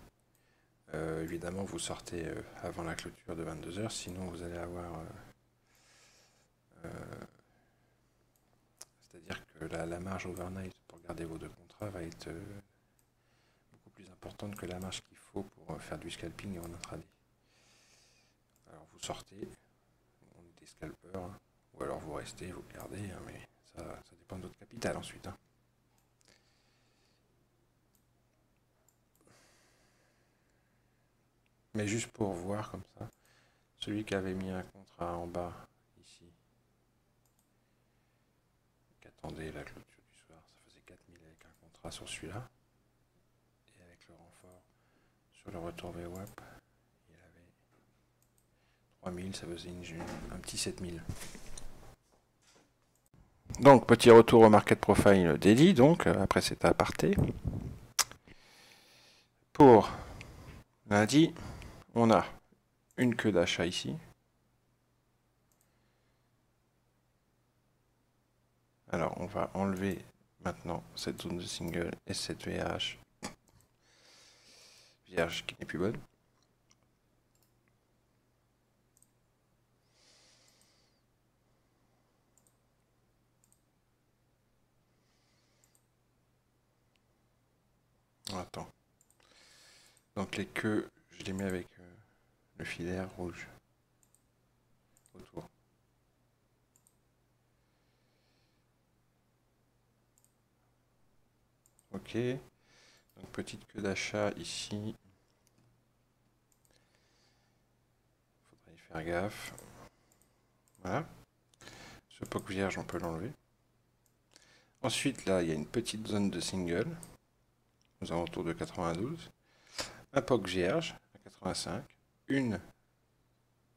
évidemment vous sortez avant la clôture de 22 heures, sinon vous allez avoir... c'est-à-dire que la marge overnight pour garder vos deux contrats va être beaucoup plus importante que la marge qu'il faut pour faire du scalping en intraday. Alors vous sortez, on est des scalpers, hein, ou alors vous restez, vous gardez, hein, mais ça dépend de votre capital ensuite. Hein. Mais juste pour voir comme ça, celui qui avait mis un contrat en bas, ici, qui attendait la clôture du soir, ça faisait 4000 avec un contrat sur celui-là. Et avec le renfort sur le retour VWAP, il avait 3000, ça faisait un petit 7000. Donc, petit retour au market profile daily, donc, après cet aparté. Pour lundi, on a une queue d'achat ici. Alors, on va enlever maintenant cette zone de single et cette VH vierge qui n'est plus bonne. Attends. Donc les queues, je les mets avec le filaire rouge autour. Ok. Donc petite queue d'achat ici. Faudrait y faire gaffe. Voilà. Ce POC vierge, on peut l'enlever. Ensuite, là, il y a une petite zone de single, aux alentours de 92. Un POC vierge à 85. Une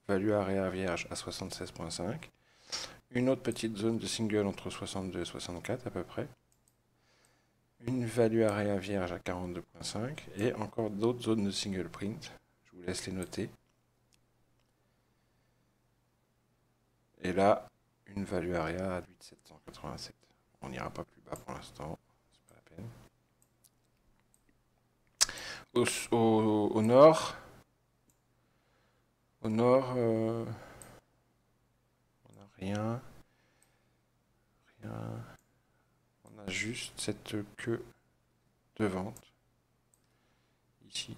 value area vierge à 76.5. Une autre petite zone de single entre 62 et 64 à peu près. Une value area vierge à 42.5. Et encore d'autres zones de single print. Je vous laisse les noter. Et là, une value area à 8787. On n'ira pas plus bas pour l'instant. C'est pas la peine. Au nord, on n'a rien. On a juste cette queue de vente ici,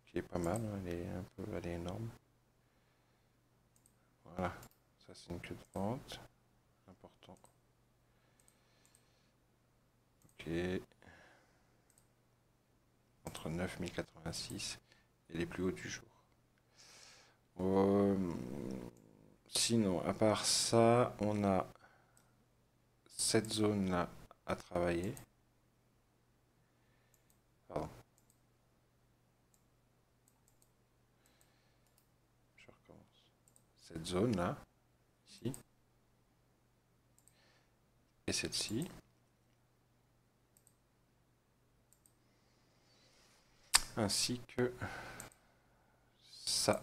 qui est pas mal. Elle est énorme. Voilà, ça c'est une queue de vente. Important. Ok. Entre 9086 et les plus hauts du jour. Sinon, à part ça, on a cette zone-là à travailler. Pardon. Je recommence. Cette zone-là, ici. Et celle-ci. Ainsi que ça.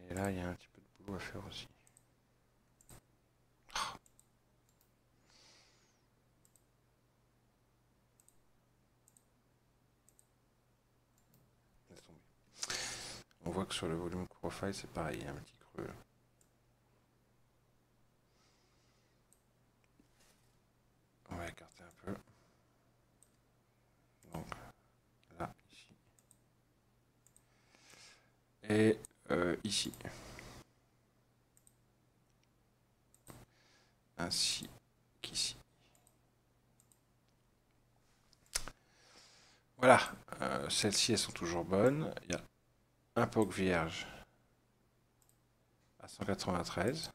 Et là, il y a un petit peu de boulot à faire aussi. On voit que sur le volume profile, c'est pareil, il y a un petit creux là. On va écarter un peu. Donc, là, ici. Et ici. Ainsi qu'ici. Voilà, celles-ci, elles sont toujours bonnes. Il y a un POC vierge à 193.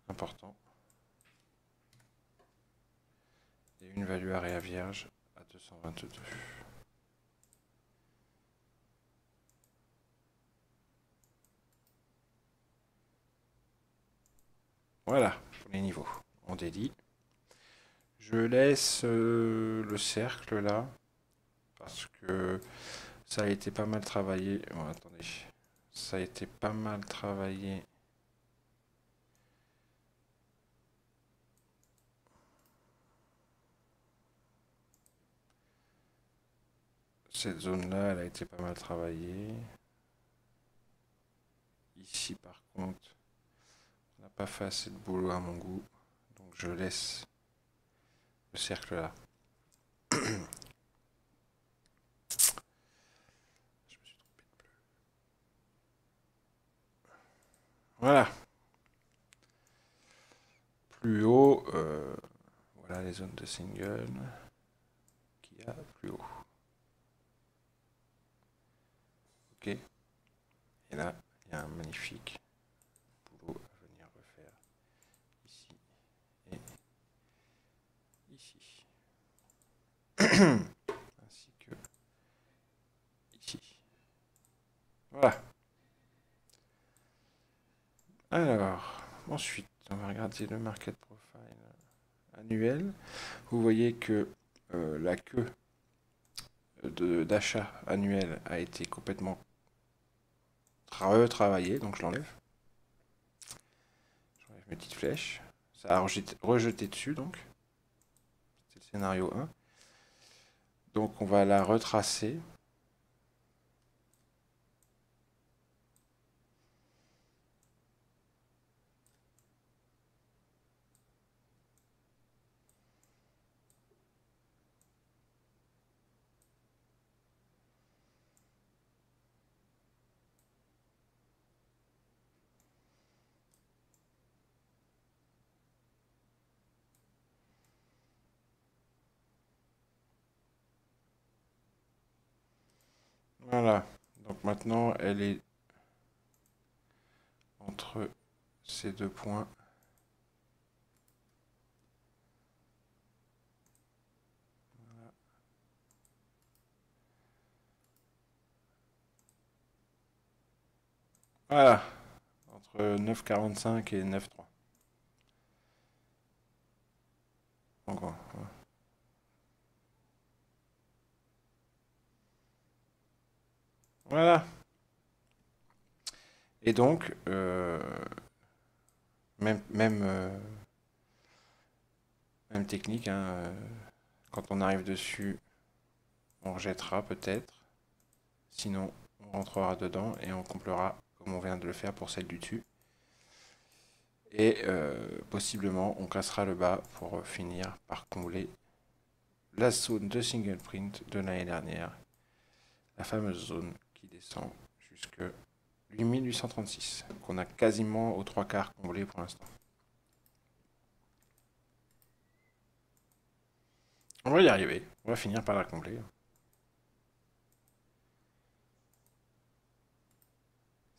Important. Et une value area vierge à 222. Voilà, pour les niveaux. On dédie. Je laisse le cercle là, parce que ça a été pas mal travaillé. Bon, attendez. Ça a été pas mal travaillé cette zone-là, elle a été pas mal travaillée. Ici, par contre, on n'a pas fait assez de boulot à mon goût. Donc je laisse le cercle là. Je me suis trompé de bleu. Voilà. Plus haut, voilà les zones de single qu'il y a plus haut. Ok. Et là, il y a un magnifique boulot à venir refaire ici et ici. Ainsi que ici. Voilà. Alors, ensuite, on va regarder le market profile annuel. Vous voyez que la queue d'achat annuel a été complètement retravaillée, donc je l'enlève. J'enlève mes petites flèches. Ça a rejeté dessus, donc. C'est le scénario 1. Donc on va la retracer. Voilà. Donc maintenant, elle est entre ces deux points. Voilà. Entre 9,45 et 9,3. Donc, voilà. Voilà. Et donc, même technique, hein, quand on arrive dessus, on rejettera peut-être. Sinon, on rentrera dedans et on complera comme on vient de le faire pour celle du dessus. Et possiblement, on cassera le bas pour finir par combler la zone de single print de l'année dernière. La fameuse zone qui descend jusque 8836, qu'on a quasiment aux trois quarts comblé pour l'instant. On va y arriver, on va finir par la combler.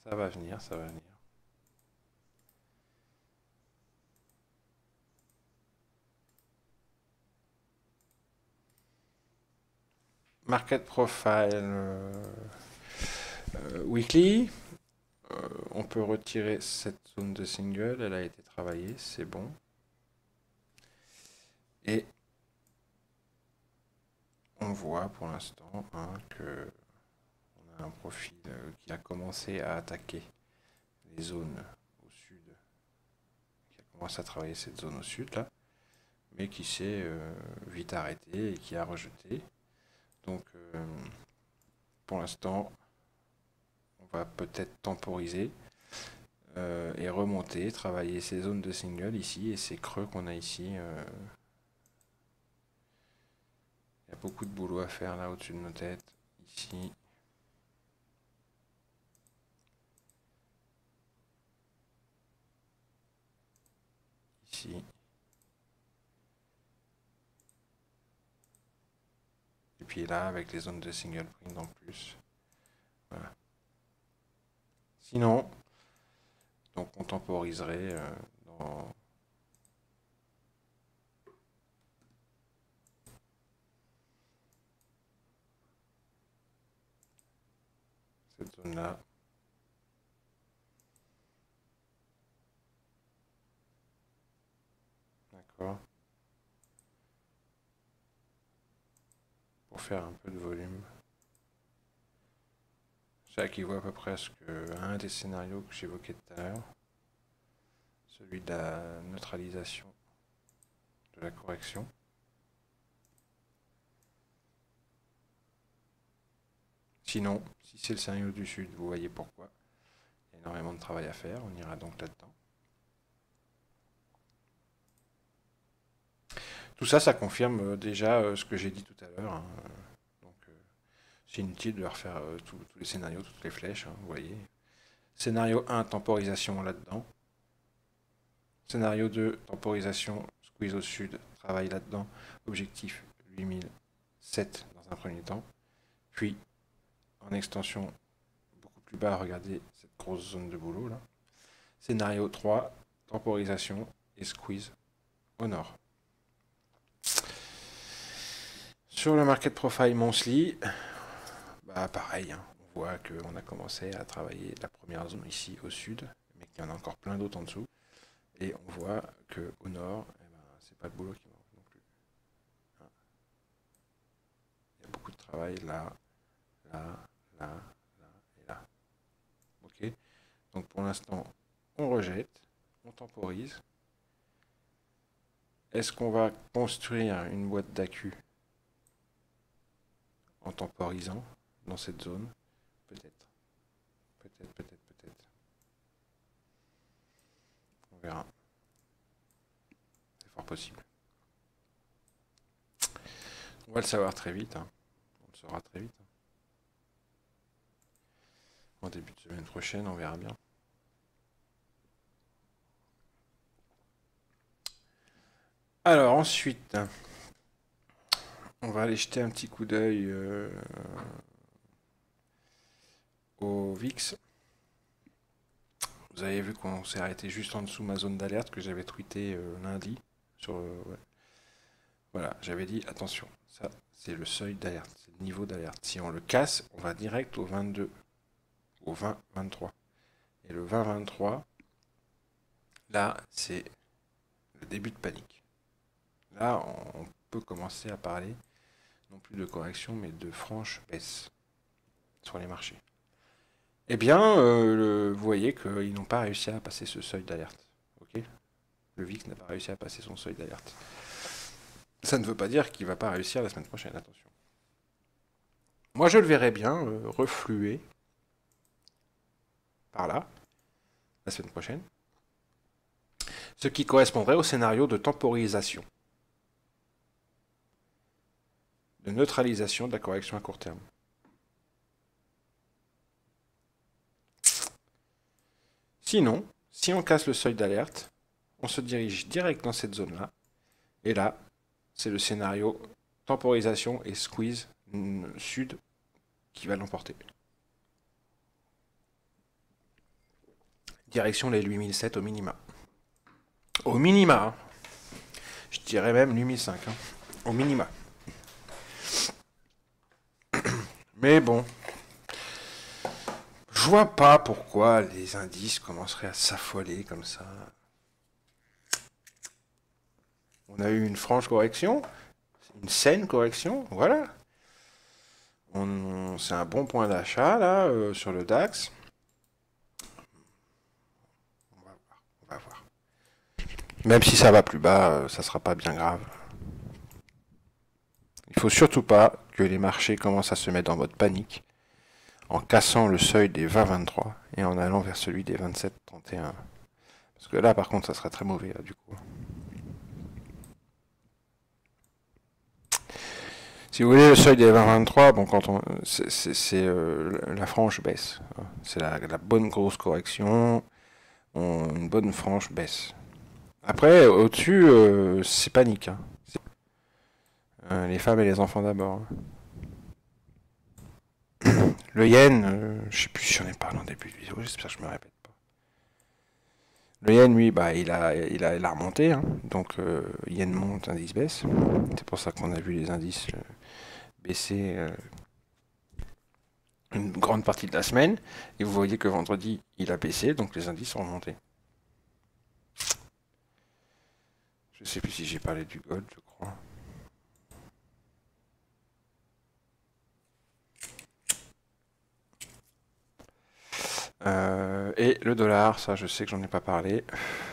Ça va venir, ça va venir. Market profile weekly. On peut retirer cette zone de single, elle a été travaillée, c'est bon. Et on voit pour l'instant que on a un profil qui a commencé à attaquer les zones au sud, qui a commencé à travailler cette zone au sud là, mais qui s'est vite arrêté et qui a rejeté. Donc pour l'instant, on va peut-être temporiser et remonter, travailler ces zones de single ici et ces creux qu'on a ici. Il y a beaucoup de boulot à faire là au-dessus de nos têtes. Ici. Ici. Et puis là, avec les zones de single print en plus. Voilà. Sinon, donc on temporiserait dans cette zone-là. D'accord. Pour faire un peu de volume. Ça équivaut à peu près à ce que un des scénarios que j'évoquais tout à l'heure. Celui de la neutralisation de la correction. Sinon, si c'est le scénario du Sud, vous voyez pourquoi. Il y a énormément de travail à faire, on ira donc là-dedans. Tout ça, ça confirme déjà ce que j'ai dit tout à l'heure. Hein. Donc, c'est inutile de refaire tous les scénarios, toutes les flèches, hein, vous voyez. Scénario 1, temporisation là-dedans. Scénario 2, temporisation, squeeze au sud, travail là-dedans. Objectif 8007 dans un premier temps. Puis, en extension, beaucoup plus bas, regardez cette grosse zone de boulot là. Scénario 3, temporisation et squeeze au nord. Sur le Market Profile Monthly, bah pareil, hein, on voit qu'on a commencé à travailler la première zone ici au sud, mais qu'il y en a encore plein d'autres en dessous. Et on voit qu'au nord, eh ben, c'est pas le boulot qui manque non plus. Hein. Il y a beaucoup de travail là, là, là, là et là. Ok. Donc pour l'instant, on rejette, on temporise. Est-ce qu'on va construire une boîte d'accu en temporisant dans cette zone? Peut-être. Peut-être, peut-être, peut-être. On verra. C'est fort possible. On va le savoir très vite. Hein. On le saura très vite. Hein. En début de semaine prochaine, on verra bien. Alors ensuite, on va aller jeter un petit coup d'œil au VIX. Vous avez vu qu'on s'est arrêté juste en dessous ma zone d'alerte que j'avais tweeté lundi. Ouais. Voilà, j'avais dit attention, ça c'est le seuil d'alerte, c'est le niveau d'alerte. Si on le casse, on va direct au 22, au 20-23. Et le 20-23, là c'est le début de panique. Là, on peut commencer à parler, non plus de correction, mais de franche baisse sur les marchés. Eh bien, vous voyez qu'ils n'ont pas réussi à passer ce seuil d'alerte. Okay, le VIX n'a pas réussi à passer son seuil d'alerte. Ça ne veut pas dire qu'il ne va pas réussir la semaine prochaine, attention. Moi, je le verrais bien refluer par là, la semaine prochaine, ce qui correspondrait au scénario de temporisation, de neutralisation de la correction à court terme. Sinon, si on casse le seuil d'alerte, on se dirige direct dans cette zone-là, et là, c'est le scénario temporisation et squeeze sud qui va l'emporter. Direction les 8007 au minima. Au minima, hein. Je dirais même 8005, hein. Au minima. Mais bon, je vois pas pourquoi les indices commenceraient à s'affoler comme ça. On a eu une franche correction, une saine correction, voilà. C'est un bon point d'achat là sur le DAX. On va voir. Même si ça va plus bas, ça sera pas bien grave. Il faut surtout pas que les marchés commencent à se mettre en mode panique en cassant le seuil des 20-23 et en allant vers celui des 27-31. Parce que là, par contre, ça sera très mauvais là, du coup. Si vous voulez, le seuil des 20-23, bon, quand c'est la franche baisse. C'est la bonne grosse correction, une bonne franche baisse. Après, au-dessus, c'est panique. Hein. Les femmes et les enfants d'abord. Le yen, je sais plus si j'en ai parlé en début de vidéo, j'espère que je me répète pas. Le yen, lui, bah, il a remonté, hein. Donc yen monte, indice baisse. C'est pour ça qu'on a vu les indices baisser une grande partie de la semaine. Et vous voyez que vendredi, il a baissé, donc les indices ont remonté. Je sais plus si j'ai parlé du gold, je crois. Et le dollar, ça je sais que j'en ai pas parlé.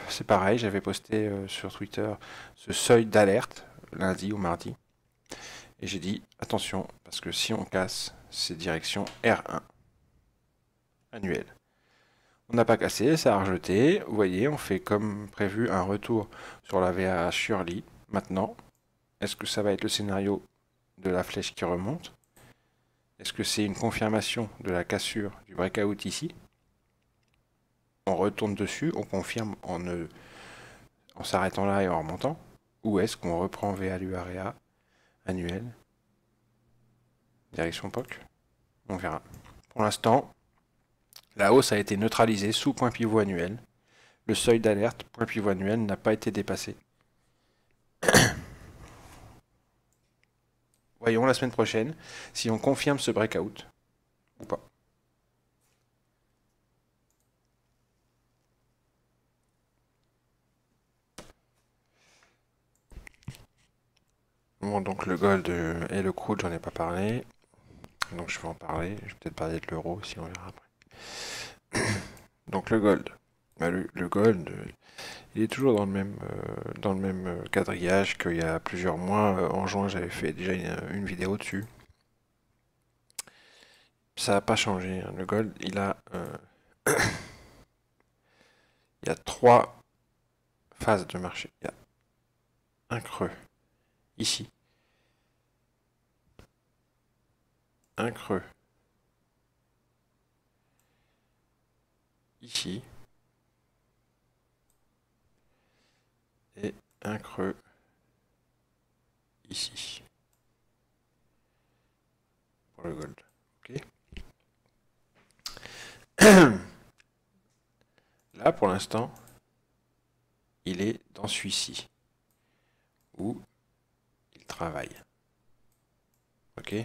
C'est pareil, j'avais posté sur Twitter ce seuil d'alerte lundi ou mardi. Et j'ai dit, attention, parce que si on casse, c'est direction R1, annuel. On n'a pas cassé, ça a rejeté. Vous voyez, on fait comme prévu un retour sur la VAH Shirley. Maintenant, est-ce que ça va être le scénario de la flèche qui remonte? Est-ce que c'est une confirmation de la cassure du breakout ici? On retourne dessus, on confirme en s'arrêtant là et en remontant? Ou est-ce qu'on reprend value area annuel, direction POC? On verra. Pour l'instant, la hausse a été neutralisée sous point pivot annuel. Le seuil d'alerte, point pivot annuel, n'a pas été dépassé. Voyons la semaine prochaine si on confirme ce breakout ou pas. Bon, donc le gold et le crude, j'en ai pas parlé. Donc je vais en parler. Je vais peut-être parler de l'euro si on verra après. Donc le gold. Le gold, il est toujours dans le même quadrillage qu'il y a plusieurs mois. En juin, j'avais fait déjà une vidéo dessus. Ça n'a pas changé. Le gold, il a il y a 3 phases de marché. Il y a un creux ici, un creux ici et un creux ici pour le gold. Ok. Là, pour l'instant, il est dans celui-ci où il travaille. Ok.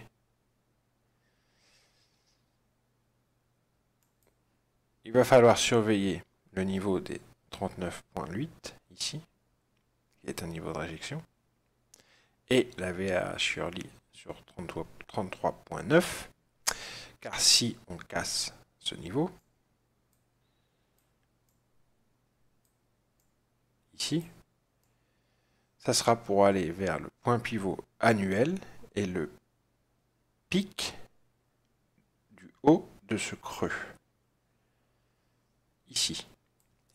Il va falloir surveiller le niveau des 39.8 ici, qui est un niveau de réjection, et la VAH Shirley sur 33.9, car si on casse ce niveau, ici, ça sera pour aller vers le point pivot annuel et le pic du haut de ce creux. Ici.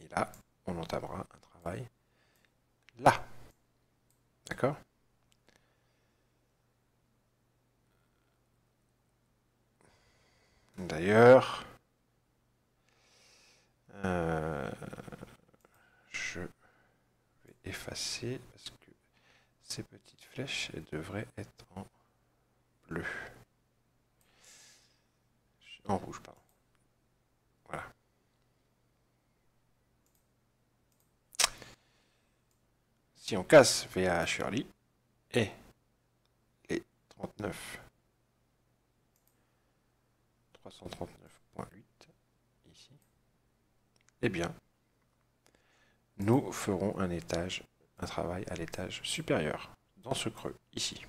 Et là, on entamera un travail là. D'accord? D'ailleurs, je vais effacer parce que ces petites flèches, elles devraient être en bleu. En rouge, pardon. Voilà. Si on casse VAH Shirley et les 339.8 ici, eh bien, nous ferons un travail à l'étage supérieur, dans ce creux, ici.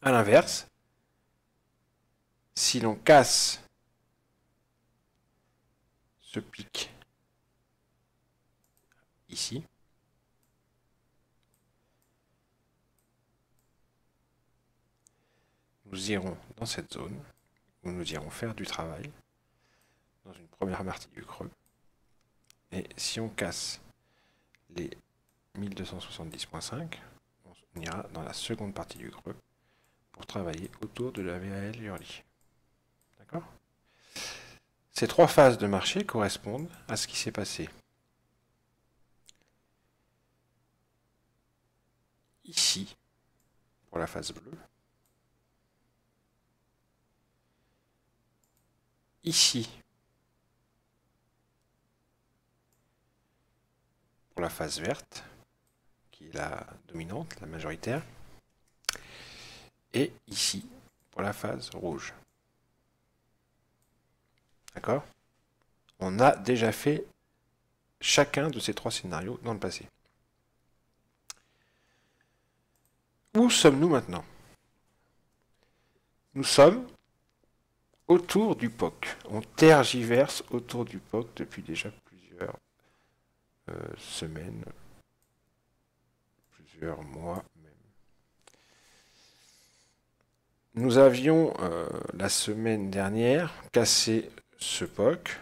A l'inverse, si l'on casse ce pic ici, nous irons dans cette zone où nous irons faire du travail dans une première partie du creux. Et si on casse les 1270.5, on ira dans la seconde partie du creux pour travailler autour de la VAL Shirley. D'accord? Ces 3 phases de marché correspondent à ce qui s'est passé ici pour la phase bleue, ici pour la phase verte, qui est la dominante, la majoritaire, et ici pour la phase rouge. D'accord? On a déjà fait chacun de ces 3 scénarios dans le passé. Où sommes-nous maintenant? Nous sommes autour du POC. On tergiverse autour du POC depuis déjà plusieurs semaines, plusieurs mois même. Nous avions la semaine dernière cassé ce POC,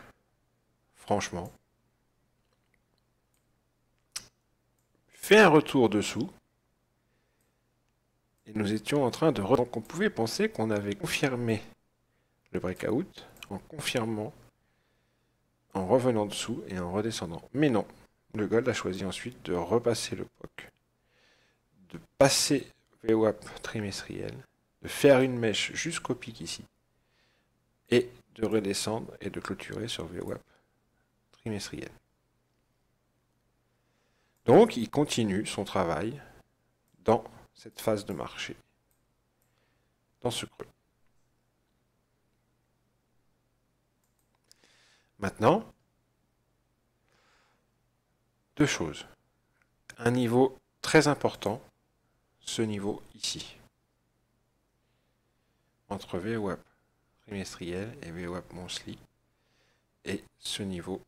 franchement, fait un retour dessous, et nous étions en train de... Donc on pouvait penser qu'on avait confirmé le breakout en confirmant, en revenant dessous et en redescendant. Mais non, le gold a choisi ensuite de repasser le POC, de passer VWAP trimestriel, de faire une mèche jusqu'au pic ici, et de redescendre et de clôturer sur VWAP trimestriel. Donc il continue son travail dans cette phase de marché, dans ce creux. Maintenant, deux choses. Un niveau très important, ce niveau ici, entre VWAP trimestriel et VWAP monthly, et ce niveau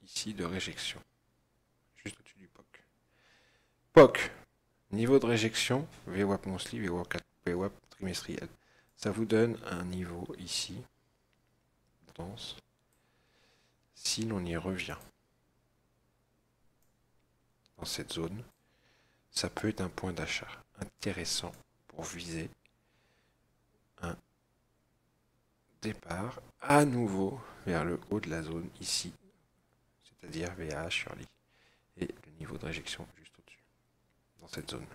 ici de réjection, juste au-dessus du POC. POC, niveau de réjection, VWAP monthly, VWAP trimestriel. Ça vous donne un niveau ici, dense, si l'on y revient dans cette zone, ça peut être un point d'achat intéressant pour viser un départ à nouveau vers le haut de la zone ici, c'est-à-dire VAH sur l'I, et le niveau de réjection juste au-dessus, dans cette zone.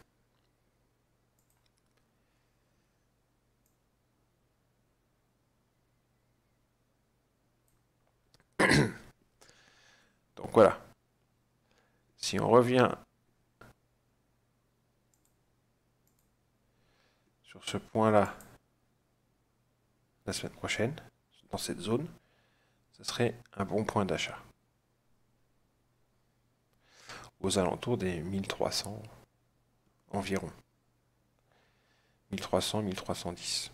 Donc voilà. Si on revient sur ce point-là la semaine prochaine, dans cette zone, ce serait un bon point d'achat. Aux alentours des 1300 environ. 1300, 1310.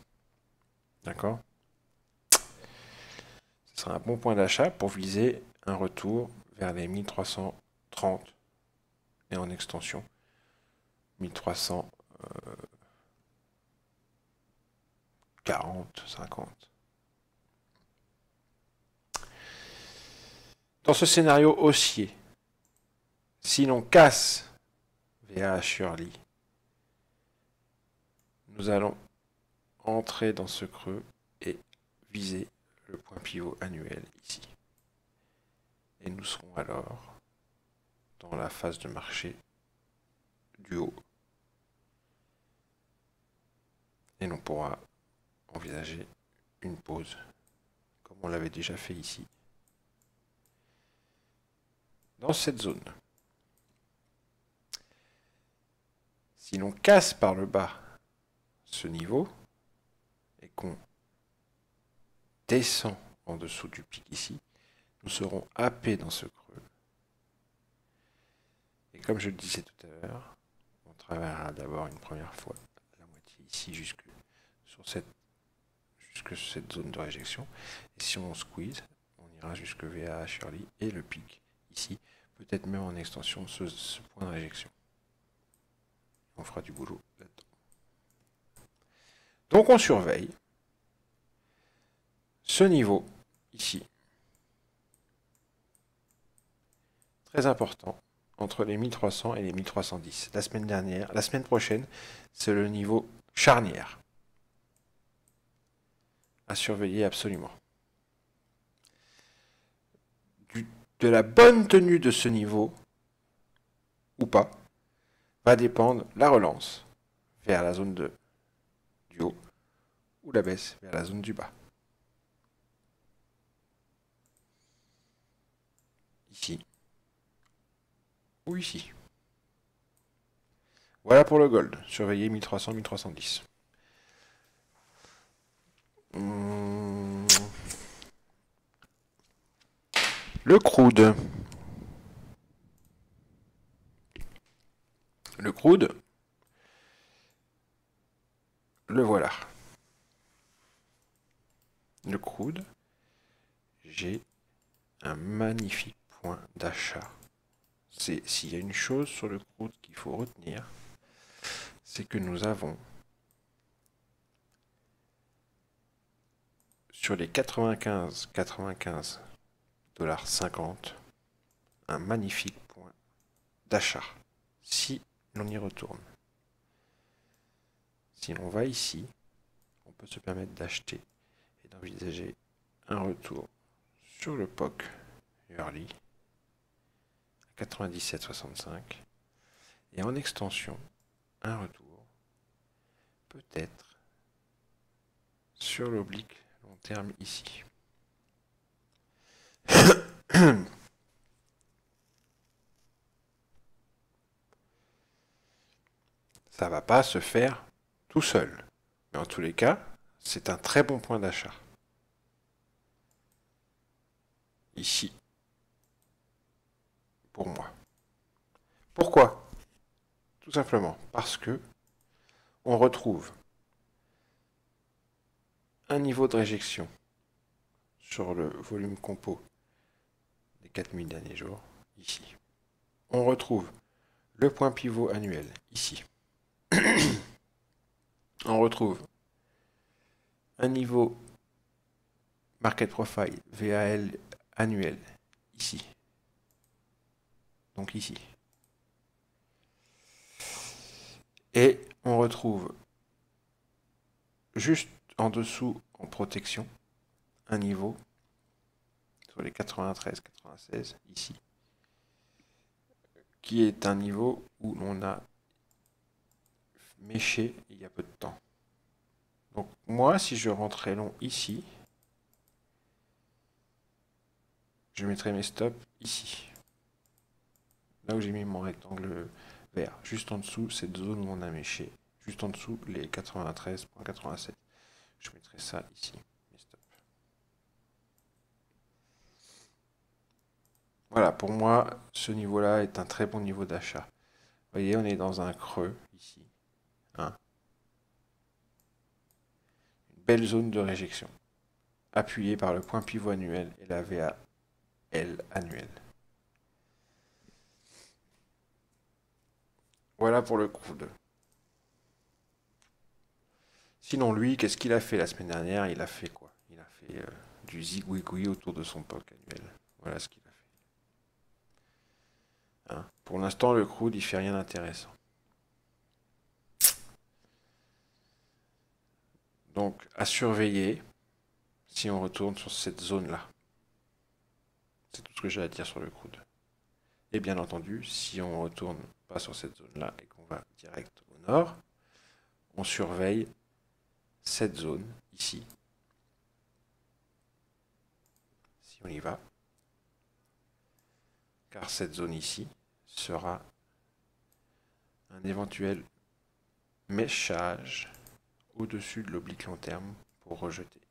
D'accord? Ce sera un bon point d'achat pour viser un retour vers les 1330 et en extension 1340, 50. Dans ce scénario haussier, si l'on casse VAH sur l'I, nous allons entrer dans ce creux et viser le point pivot annuel ici. Et nous serons alors dans la phase de marché du haut. Et l'on pourra envisager une pause, comme on l'avait déjà fait ici, dans cette zone. Si l'on casse par le bas ce niveau et qu'on descend en dessous du pic ici, nous serons happés dans ce creux. Et comme je le disais tout à l'heure, on travaillera d'abord une première fois la moitié ici jusque sur cette zone de réjection. Et si on squeeze, on ira jusque VAH sur l'I et le pic ici, peut-être même en extension ce point de réjection. On fera du boulot là-dedans. Donc on surveille ce niveau ici. Très important, entre les 1300 et les 1310. La semaine prochaine, c'est le niveau charnière. À surveiller absolument. De la bonne tenue de ce niveau, ou pas, va dépendre la relance vers la zone du haut, ou la baisse vers la zone du bas. Ici, ou ici. Voilà pour le gold. Surveillez 1300, 1310. Le crude. Le crude, le voilà. Le crude, j'ai un magnifique point d'achat. S'il y a une chose sur le crude qu'il faut retenir, c'est que nous avons sur les 95,50 $, un magnifique point d'achat, si l'on y retourne. Si l'on va ici, on peut se permettre d'acheter et d'envisager un retour sur le POC Early à 97,65 et en extension, un retour peut-être sur l'oblique long terme ici. Ça va pas se faire tout seul. Mais en tous les cas, c'est un très bon point d'achat. Ici. Pour moi. Pourquoi? Tout simplement parce que on retrouve un niveau de réjection sur le volume compo des 4000 derniers jours, ici. On retrouve le point pivot annuel, ici. On retrouve un niveau market profile VAL annuel, ici. Donc ici. Et on retrouve juste en dessous, en protection, un niveau sur les 93-96, ici, qui est un niveau où l'on a méché il y a peu de temps. Donc moi, si je rentrais long ici, je mettrais mes stops ici. Là où j'ai mis mon rectangle vert, juste en dessous cette zone où on a méché, juste en dessous les 93,87. Je mettrai ça ici, mes stops. Voilà, pour moi, ce niveau-là est un très bon niveau d'achat. Vous voyez, on est dans un creux ici. Hein. Une belle zone de réjection, appuyée par le point pivot annuel et la VAL annuelle. Voilà pour le crude. Sinon, lui, qu'est-ce qu'il a fait la semaine dernière? Il a fait quoi? Il a fait du zigouigoui autour de son POC annuel. Voilà ce qu'il a fait. Hein. Pour l'instant, le crude, il fait rien d'intéressant. Donc, à surveiller si on retourne sur cette zone-là. C'est tout ce que j'ai à dire sur le crude. Et bien entendu, si on ne retourne pas sur cette zone-là et qu'on va direct au nord, on surveille cette zone ici. Si on y va. Car cette zone ici sera un éventuel méchage au-dessus de l'oblique long terme pour rejeter.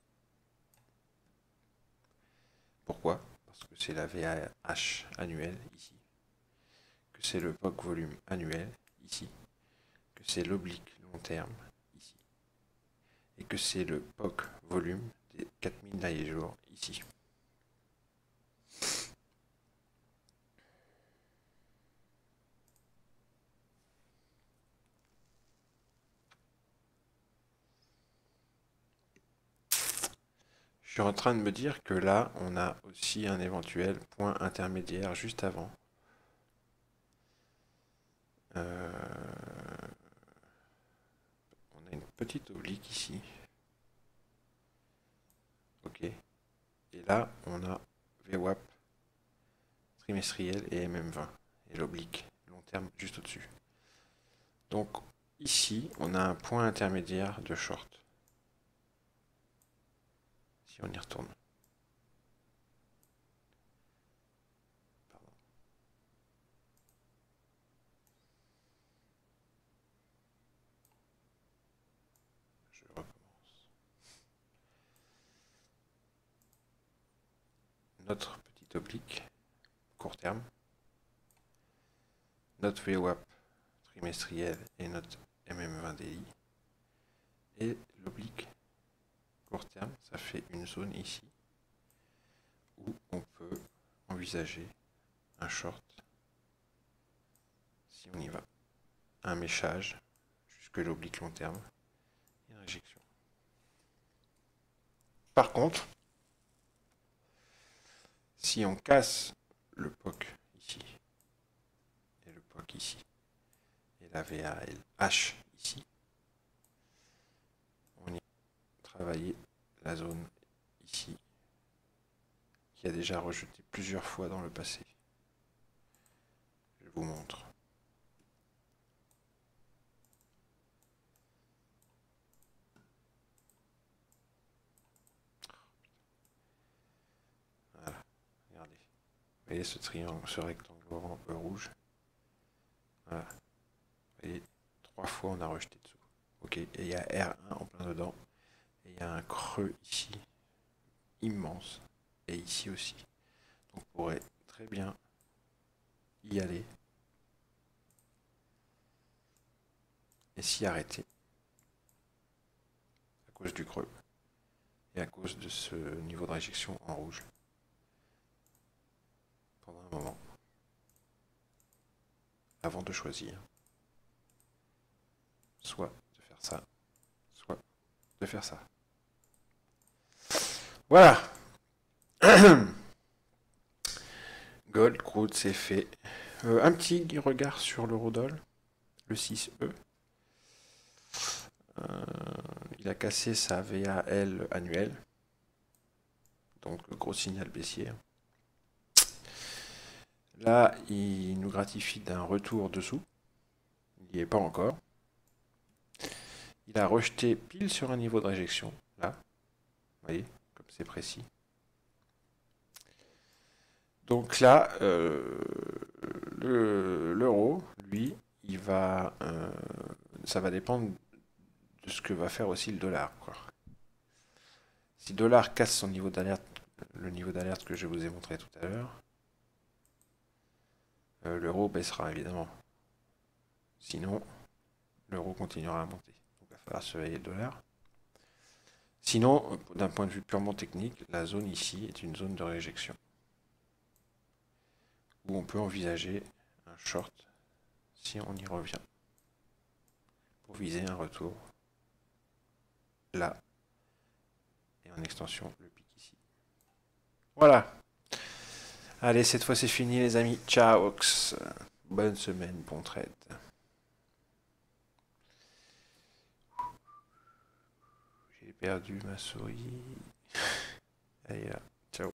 Pourquoi? Parce que c'est la VAH annuelle ici, que c'est le POC volume annuel ici, que c'est l'oblique long terme ici, et que c'est le POC volume des 4000 derniers jours ici. Je suis en train de me dire que là, on a aussi un éventuel point intermédiaire juste avant. On a une petite oblique ici. Ok. Et là, on a VWAP trimestriel et MM20. Et l'oblique long terme juste au-dessus. Donc ici, on a un point intermédiaire de short. Si on y retourne. Pardon. Je recommence. Notre petite oblique, court terme. Notre VWAP trimestriel et notre MM20 daily. Et l'oblique court terme, ça fait une zone ici où on peut envisager un short si on y va. Un méchage jusque l'oblique long terme et une réjection. Par contre, si on casse le POC ici, et le POC ici, et la VALH ici, on y travailler la zone ici, qui a déjà rejeté plusieurs fois dans le passé. Je vous montre. Voilà, regardez. Vous voyez ce triangle, ce rectangle rouge. Voilà. Vous voyez, 3 fois on a rejeté dessous. Ok, et il y a R1 en plein dedans. Et il y a un creux ici, immense. Et ici aussi. Donc on pourrait très bien y aller. Et s'y arrêter. À cause du creux. Et à cause de ce niveau de réjection en rouge. Pendant un moment. Avant de choisir. Soit de faire ça. Soit de faire ça. Voilà. Gold, crude, c'est fait. Un petit regard sur le Rodol, le 6E. Il a cassé sa VAL annuelle. Donc gros signal baissier. Là, il nous gratifie d'un retour dessous. Il n'y est pas encore. Il a rejeté pile sur un niveau de réjection. Là. Vous voyez, comme c'est précis. Donc là, l'euro, lui, il va, ça va dépendre de ce que va faire aussi le dollar, quoi. Si le dollar casse son niveau d'alerte, le niveau d'alerte que je vous ai montré tout à l'heure, l'euro baissera évidemment. Sinon, l'euro continuera à monter. Donc il va falloir surveiller le dollar. Sinon, d'un point de vue purement technique, la zone ici est une zone de réjection. Où on peut envisager un short si on y revient. Pour viser un retour là. Et en extension, le pic ici. Voilà. Allez, cette fois c'est fini les amis. Ciao. Bonne semaine, bon trade. J'ai perdu ma souris. Elle est là.